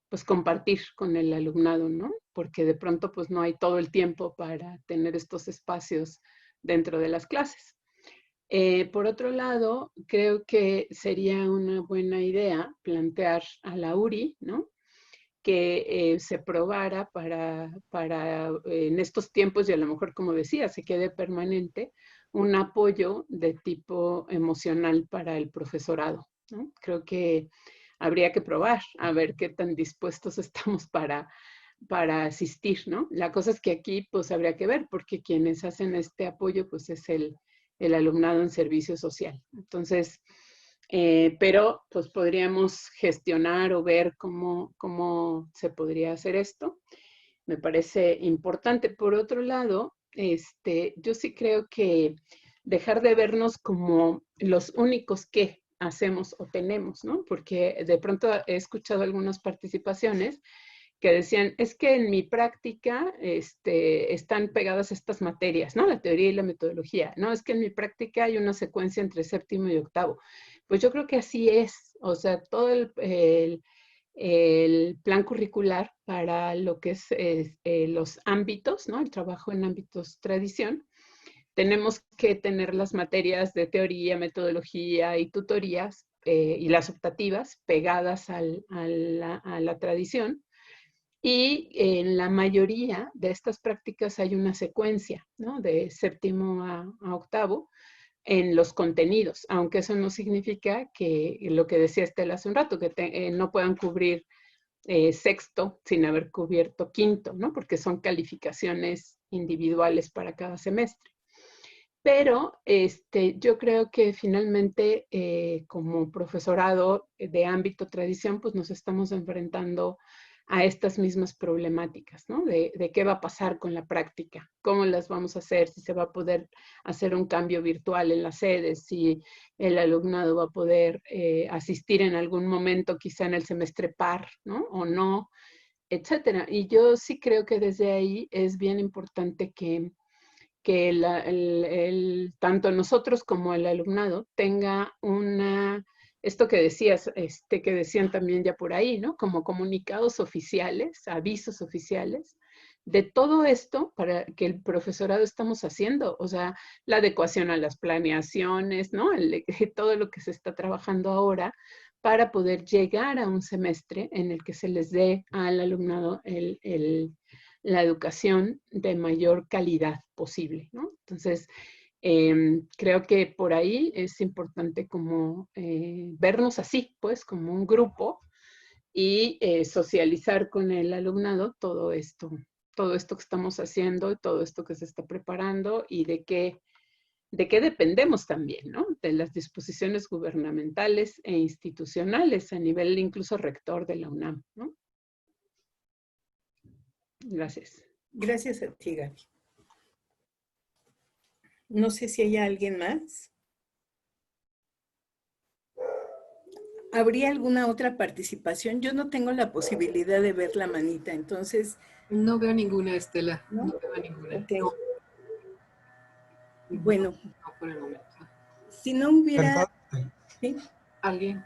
[SPEAKER 14] pues compartir con el alumnado, ¿no? Porque de pronto pues no hay todo el tiempo para tener estos espacios dentro de las clases. Por otro lado, creo que sería una buena idea plantear a la URI, ¿no? Que se probara para en estos tiempos, y a lo mejor, como decía, se quede permanente, un apoyo de tipo emocional para el profesorado, ¿no? Creo que habría que probar a ver qué tan dispuestos estamos para asistir, ¿no? La cosa es que aquí pues habría que ver, porque quienes hacen este apoyo pues es el alumnado en servicio social. Entonces, pero pues podríamos gestionar o ver cómo se podría hacer esto. Me parece importante. Por otro lado, yo sí creo que dejar de vernos como los únicos que hacemos o tenemos, ¿no? Porque de pronto he escuchado algunas participaciones que decían, es que en mi práctica están pegadas estas materias, ¿no? La teoría y la metodología, ¿no? Es que en mi práctica hay una secuencia entre séptimo y octavo. Pues yo creo que así es, o sea, todo el plan curricular para lo que es los ámbitos, ¿no? El trabajo en ámbitos tradición. Tenemos que tener las materias de teoría, metodología y tutorías y las optativas pegadas a la tradición. Y en la mayoría de estas prácticas hay una secuencia, ¿no? De séptimo a octavo en los contenidos, aunque eso no significa que lo que decía Estela hace un rato, que no puedan cubrir sexto sin haber cubierto quinto, ¿no? Porque son calificaciones individuales para cada semestre. Pero yo creo que finalmente como profesorado de ámbito tradición, pues nos estamos enfrentando a estas mismas problemáticas, ¿no? De qué va a pasar con la práctica, cómo las vamos a hacer, si se va a poder hacer un cambio virtual en las sedes, si el alumnado va a poder asistir en algún momento, quizá en el semestre par, ¿no? O no, etcétera. Y yo sí creo que desde ahí es bien importante que tanto nosotros como el alumnado tenga esto que decías, que decían también ya por ahí, ¿no? Como comunicados oficiales, avisos oficiales, de todo esto para que el profesorado estamos haciendo, o sea, la adecuación a las planeaciones, ¿no? Todo lo que se está trabajando ahora para poder llegar a un semestre en el que se les dé al alumnado la educación de mayor calidad posible, ¿no? Entonces, creo que por ahí es importante como vernos así, pues, como un grupo y socializar con el alumnado todo esto que estamos haciendo, todo esto que se está preparando y de qué dependemos también, ¿no? De las disposiciones gubernamentales e institucionales a nivel incluso rector de la UNAM, ¿no? Gracias.
[SPEAKER 3] Gracias a ti, Gaby. No sé si hay alguien más. ¿Habría alguna otra participación? Yo no tengo la posibilidad de ver la manita, entonces...
[SPEAKER 6] No veo ninguna, Estela. No veo ninguna.
[SPEAKER 3] Okay. Bueno.
[SPEAKER 6] No por el momento.
[SPEAKER 3] Si no hubiera...
[SPEAKER 8] ¿Sí?
[SPEAKER 6] ¿Alguien?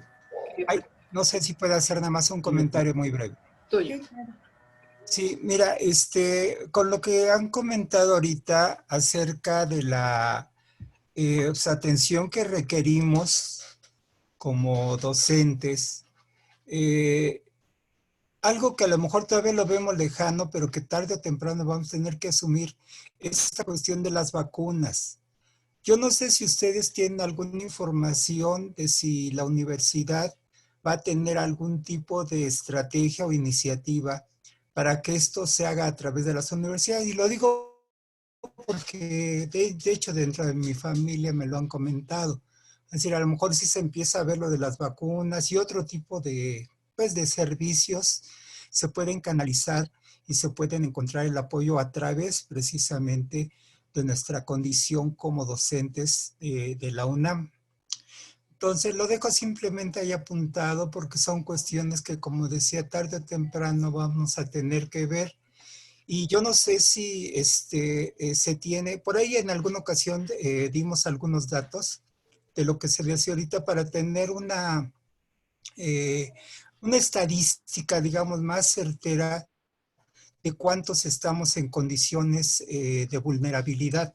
[SPEAKER 8] Ay, no sé si puede hacer nada más un comentario muy breve.
[SPEAKER 6] Tuyo.
[SPEAKER 3] Sí, claro.
[SPEAKER 8] Sí, mira, con lo que han comentado ahorita acerca de la atención que requerimos como docentes, algo que a lo mejor todavía lo vemos lejano, pero que tarde o temprano vamos a tener que asumir, es esta cuestión de las vacunas. Yo no sé si ustedes tienen alguna información de si la universidad va a tener algún tipo de estrategia o iniciativa para que esto se haga a través de las universidades. Y lo digo porque, de hecho, dentro de mi familia me lo han comentado. Es decir, a lo mejor sí se empieza a ver lo de las vacunas y otro tipo de servicios se pueden canalizar y se pueden encontrar el apoyo a través precisamente de nuestra condición como docentes de la UNAM. Entonces lo dejo simplemente ahí apuntado porque son cuestiones que, como decía, tarde o temprano vamos a tener que ver. Y yo no sé si se tiene, por ahí en alguna ocasión dimos algunos datos de lo que se decía ahorita para tener una estadística, digamos, más certera de cuántos estamos en condiciones de vulnerabilidad.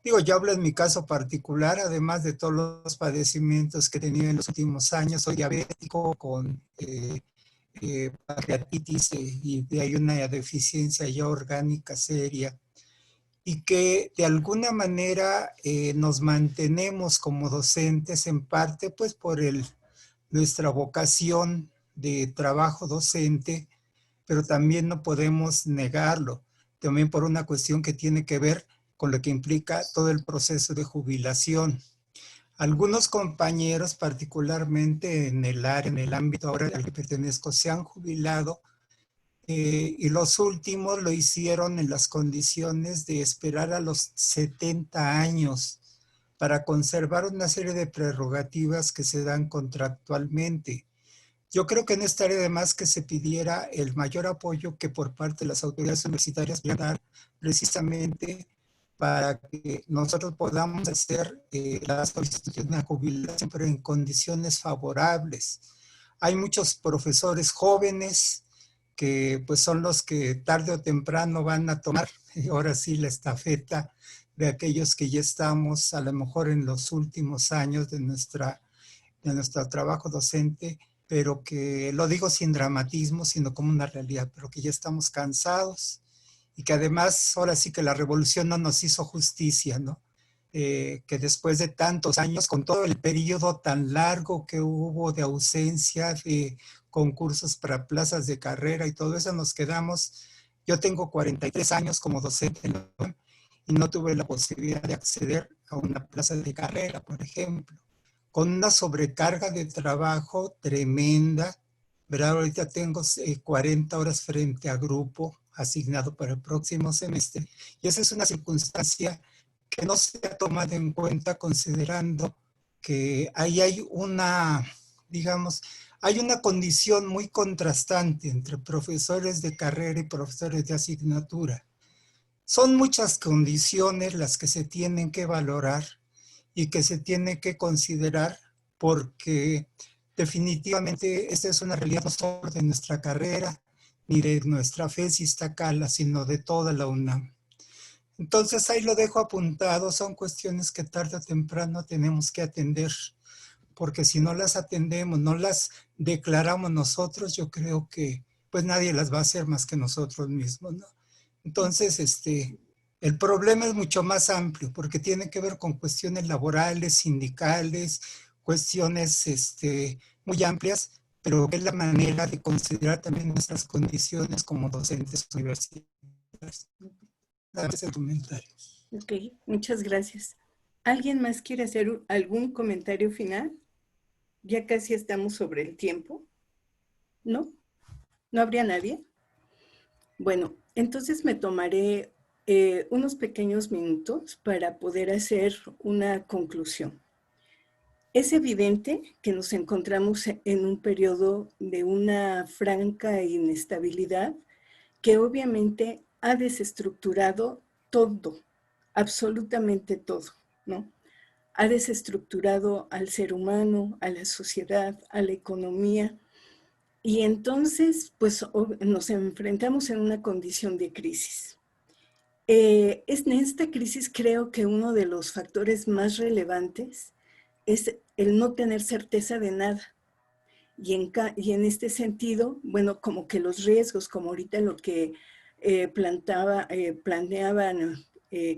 [SPEAKER 8] Digo, yo hablo en mi caso particular, además de todos los padecimientos que he tenido en los últimos años. Soy diabético con pancreatitis y hay una deficiencia ya orgánica seria. Y que de alguna manera nos mantenemos como docentes en parte pues por nuestra vocación de trabajo docente, pero también no podemos negarlo, también por una cuestión que tiene que ver con lo que implica todo el proceso de jubilación. Algunos compañeros, particularmente en el ámbito ahora al que pertenezco, se han jubilado y los últimos lo hicieron en las condiciones de esperar a los 70 años para conservar una serie de prerrogativas que se dan contractualmente. Yo creo que no estaría de más que se pidiera el mayor apoyo que por parte de las autoridades universitarias puedan dar precisamente para que nosotros podamos hacer la solicitud de jubilación, pero en condiciones favorables. Hay muchos profesores jóvenes que pues son los que tarde o temprano van a tomar ahora sí la estafeta de aquellos que ya estamos a lo mejor en los últimos años de nuestro trabajo docente, pero que lo digo sin dramatismo, sino como una realidad, pero que ya estamos cansados y que además ahora sí que la revolución no nos hizo justicia, ¿no? que después de tantos años, con todo el periodo tan largo que hubo de ausencia de concursos para plazas de carrera y todo eso, nos quedamos. Yo tengo 43 años como docente y no tuve la posibilidad de acceder a una plaza de carrera, por ejemplo, con una sobrecarga de trabajo tremenda, ¿verdad? Ahorita tengo 40 horas frente a grupo asignado para el próximo semestre, y esa es una circunstancia que no se ha tomado en cuenta, considerando que ahí hay una, digamos, hay una condición muy contrastante entre profesores de carrera y profesores de asignatura. Son muchas condiciones las que se tienen que valorar y que se tienen que considerar, porque definitivamente esta es una realidad no solo de nuestra carrera ni de nuestra FES Iztacala, sino de toda la UNAM. Entonces ahí lo dejo apuntado, son cuestiones que tarde o temprano tenemos que atender, porque si no las atendemos, no las declaramos nosotros, yo creo que pues nadie las va a hacer más que nosotros mismos, ¿no? Entonces, el problema es mucho más amplio, porque tiene que ver con cuestiones laborales, sindicales, cuestiones muy amplias, pero es la manera de considerar también nuestras condiciones como docentes universitarios.
[SPEAKER 3] Ok, muchas gracias. ¿Alguien más quiere hacer algún comentario final? Ya casi estamos sobre el tiempo. ¿No? ¿No habría nadie? Bueno, entonces me tomaré unos pequeños minutos para poder hacer una conclusión. Es evidente que nos encontramos en un periodo de una franca inestabilidad que obviamente ha desestructurado todo, absolutamente todo, ¿no? Ha desestructurado al ser humano, a la sociedad, a la economía, y entonces pues nos enfrentamos en una condición de crisis. En esta crisis creo que uno de los factores más relevantes es el no tener certeza de nada. Y en este sentido, bueno, como que los riesgos, como ahorita lo que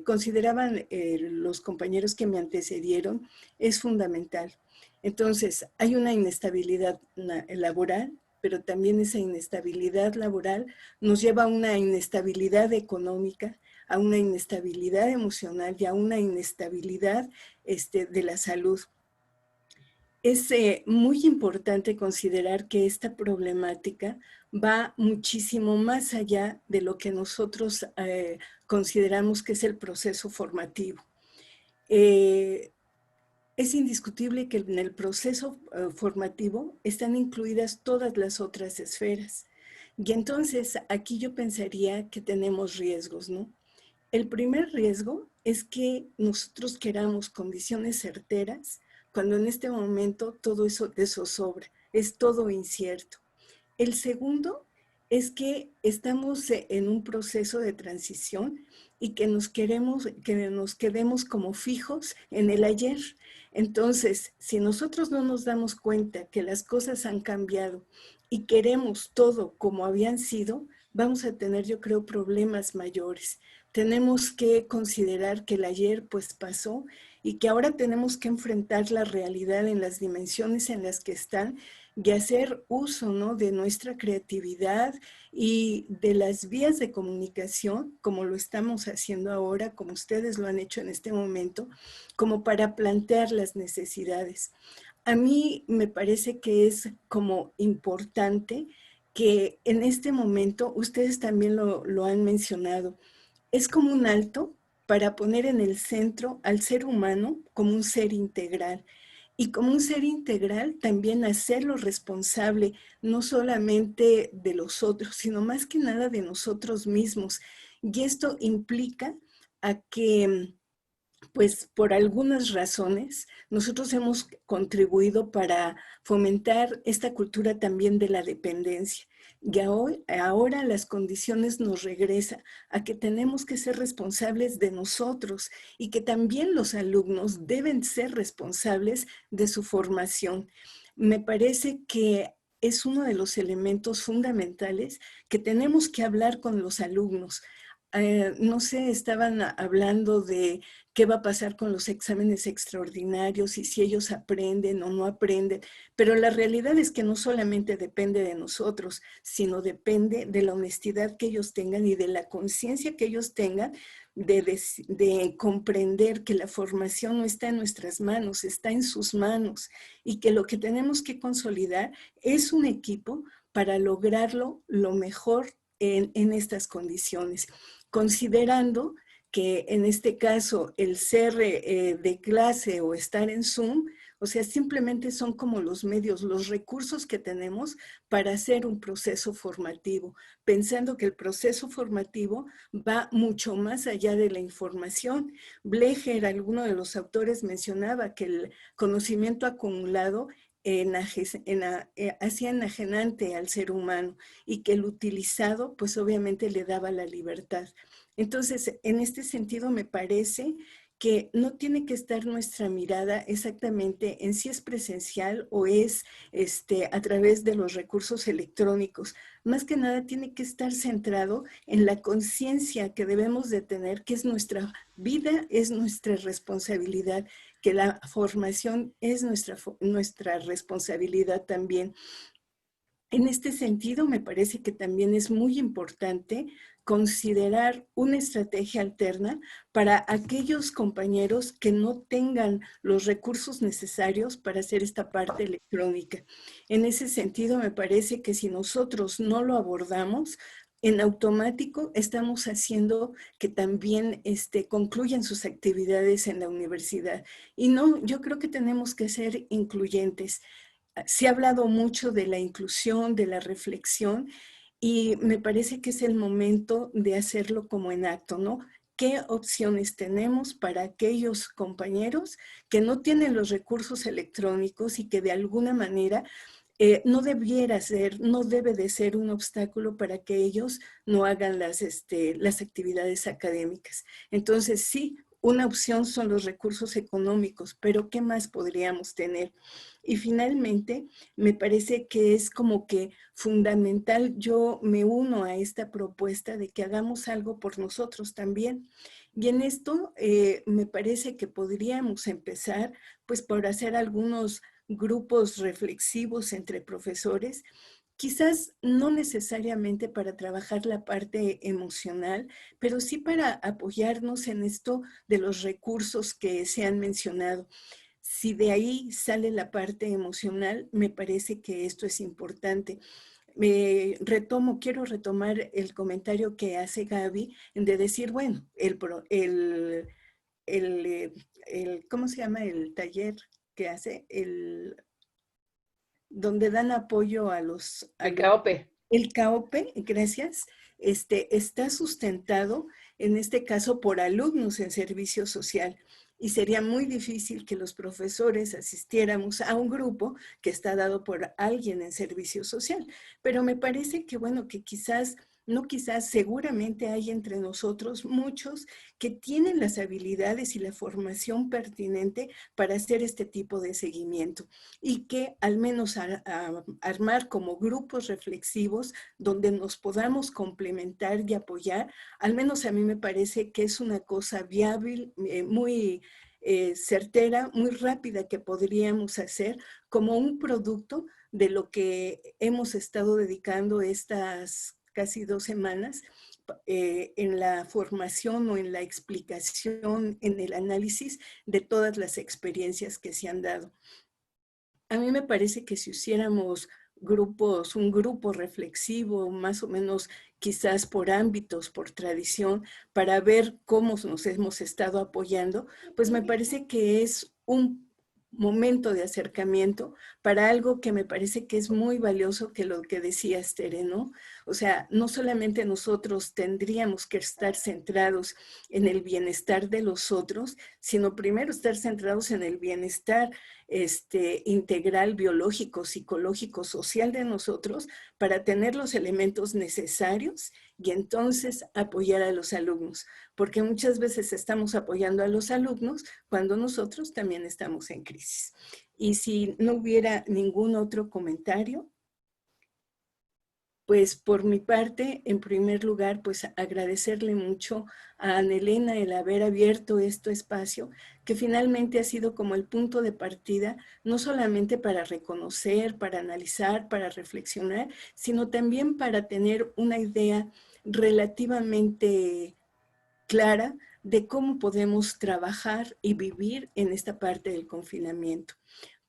[SPEAKER 3] consideraban los compañeros que me antecedieron, es fundamental. Entonces, hay una inestabilidad laboral, pero también esa inestabilidad laboral nos lleva a una inestabilidad económica, a una inestabilidad emocional y a una inestabilidad de la salud. Es muy importante considerar que esta problemática va muchísimo más allá de lo que nosotros consideramos que es el proceso formativo. Es indiscutible que en el proceso formativo están incluidas todas las otras esferas. Y entonces aquí yo pensaría que tenemos riesgos, ¿no? El primer riesgo es que nosotros queramos condiciones certeras cuando en este momento todo eso de zozobra, es todo incierto. El segundo es que estamos en un proceso de transición y que nos quedemos como fijos en el ayer. Entonces, si nosotros no nos damos cuenta que las cosas han cambiado y queremos todo como habían sido, vamos a tener, yo creo, problemas mayores. Tenemos que considerar que el ayer pues pasó y que ahora tenemos que enfrentar la realidad en las dimensiones en las que están y hacer uso, ¿no?, de nuestra creatividad y de las vías de comunicación, como lo estamos haciendo ahora, como ustedes lo han hecho en este momento, como para plantear las necesidades. A mí me parece que es como importante que en este momento, ustedes también lo han mencionado, es como un alto para poner en el centro al ser humano como un ser integral. Y como un ser integral también hacerlo responsable, no solamente de los otros, sino más que nada de nosotros mismos. Y esto implica a que, pues por algunas razones, nosotros hemos contribuido para fomentar esta cultura también de la dependencia. Y ahora las condiciones nos regresan a que tenemos que ser responsables de nosotros y que también los alumnos deben ser responsables de su formación. Me parece que es uno de los elementos fundamentales que tenemos que hablar con los alumnos. No sé, estaban hablando de qué va a pasar con los exámenes extraordinarios y si ellos aprenden o no aprenden. Pero la realidad es que no solamente depende de nosotros, sino depende de la honestidad que ellos tengan y de la conciencia que ellos tengan de comprender que la formación no está en nuestras manos, está en sus manos, y que lo que tenemos que consolidar es un equipo para lograrlo lo mejor en estas condiciones, considerando que en este caso el ser de clase o estar en Zoom, o sea, simplemente son como los medios, los recursos que tenemos para hacer un proceso formativo, pensando que el proceso formativo va mucho más allá de la información. Blecher, alguno de los autores, mencionaba que el conocimiento acumulado hacía enajenante al ser humano y que el utilizado pues obviamente le daba la libertad. Entonces, en este sentido me parece que no tiene que estar nuestra mirada exactamente en si es presencial o es a través de los recursos electrónicos. Más que nada tiene que estar centrado en la conciencia que debemos de tener, que es nuestra vida, es nuestra responsabilidad, que la formación es nuestra responsabilidad también. En este sentido, me parece que también es muy importante considerar una estrategia alterna para aquellos compañeros que no tengan los recursos necesarios para hacer esta parte electrónica. En ese sentido, me parece que si nosotros no lo abordamos, en automático estamos haciendo que también concluyan sus actividades en la universidad. Y no, yo creo que tenemos que ser incluyentes. Se ha hablado mucho de la inclusión, de la reflexión, y me parece que es el momento de hacerlo como en acto, ¿no? ¿Qué opciones tenemos para aquellos compañeros que no tienen los recursos electrónicos y que de alguna manera no debe de ser un obstáculo para que ellos no hagan las actividades académicas? Entonces, sí, una opción son los recursos económicos, pero ¿qué más podríamos tener? Y finalmente, me parece que es como que fundamental, yo me uno a esta propuesta de que hagamos algo por nosotros también. Y en esto me parece que podríamos empezar pues por hacer algunos grupos reflexivos entre profesores, quizás no necesariamente para trabajar la parte emocional, pero sí para apoyarnos en esto de los recursos que se han mencionado. Si de ahí sale la parte emocional, me parece que esto es importante. Quiero retomar el comentario que hace Gaby de decir, bueno, ¿cómo se llama el taller que hace? Donde dan apoyo a los...
[SPEAKER 14] El CAOPE.
[SPEAKER 3] El CAOPE, gracias, está sustentado, en este caso, por alumnos en servicio social. Y sería muy difícil que los profesores asistiéramos a un grupo que está dado por alguien en servicio social. Pero me parece que, bueno, que seguramente hay entre nosotros muchos que tienen las habilidades y la formación pertinente para hacer este tipo de seguimiento y que al menos armar como grupos reflexivos donde nos podamos complementar y apoyar, al menos a mí me parece que es una cosa viable, muy certera, muy rápida que podríamos hacer como un producto de lo que hemos estado dedicando estas casi 2 semanas en la formación o en la explicación, en el análisis de todas las experiencias que se han dado. A mí me parece que si hiciéramos un grupo reflexivo, más o menos quizás por ámbitos, por tradición, para ver cómo nos hemos estado apoyando, pues me parece que es un momento de acercamiento para algo que me parece que es muy valioso, que lo que decía Tere, ¿no? O sea, no solamente nosotros tendríamos que estar centrados en el bienestar de los otros, sino primero estar centrados en el bienestar integral, biológico, psicológico, social de nosotros para tener los elementos necesarios y entonces apoyar a los alumnos, porque muchas veces estamos apoyando a los alumnos cuando nosotros también estamos en crisis. Y si no hubiera ningún otro comentario. Pues por mi parte, en primer lugar, pues agradecerle mucho a Ana Elena el haber abierto este espacio, que finalmente ha sido como el punto de partida, no solamente para reconocer, para analizar, para reflexionar, sino también para tener una idea relativamente clara de cómo podemos trabajar y vivir en esta parte del confinamiento.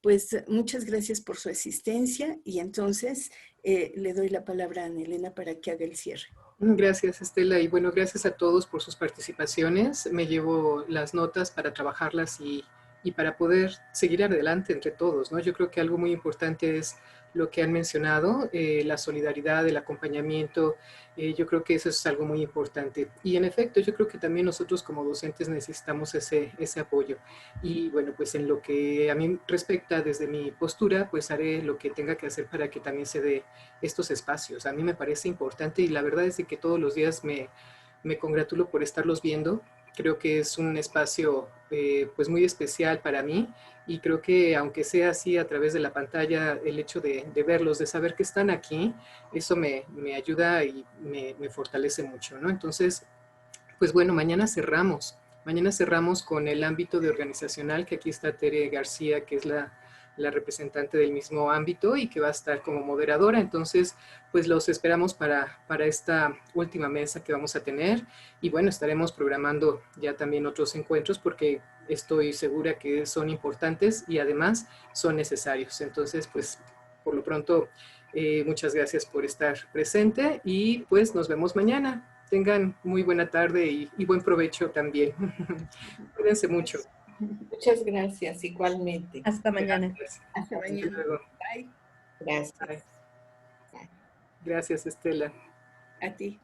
[SPEAKER 3] Pues muchas gracias por su asistencia y entonces le doy la palabra a Ana Elena para que haga el cierre.
[SPEAKER 6] Gracias, Estela. Y bueno, gracias a todos por sus participaciones. Me llevo las notas para trabajarlas y para poder seguir adelante entre todos, ¿no? Yo creo que algo muy importante es lo que han mencionado, la solidaridad, el acompañamiento. Yo creo que eso es algo muy importante. Y en efecto, yo creo que también nosotros como docentes necesitamos ese apoyo. Y bueno, pues en lo que a mí respecta desde mi postura, pues haré lo que tenga que hacer para que también se dé estos espacios. A mí me parece importante y la verdad es de que todos los días me congratulo por estarlos viendo. Creo que es un espacio pues muy especial para mí y creo que aunque sea así a través de la pantalla, el hecho de verlos, de saber que están aquí, eso me ayuda y me fortalece mucho, ¿no? Entonces, pues bueno, mañana cerramos con el ámbito de organizacional, que aquí está Tere García, que es la representante del mismo ámbito y que va a estar como moderadora. Entonces, pues los esperamos para esta última mesa que vamos a tener. Y bueno, estaremos programando ya también otros encuentros porque estoy segura que son importantes y además son necesarios. Entonces, pues por lo pronto, muchas gracias por estar presente y pues nos vemos mañana. Tengan muy buena tarde y buen provecho también. Cuídense mucho.
[SPEAKER 7] Muchas gracias, igualmente.
[SPEAKER 15] Hasta mañana.
[SPEAKER 6] Gracias.
[SPEAKER 3] Hasta mañana.
[SPEAKER 6] Luego.
[SPEAKER 3] Bye.
[SPEAKER 7] Gracias.
[SPEAKER 6] Gracias, Estela.
[SPEAKER 3] A ti.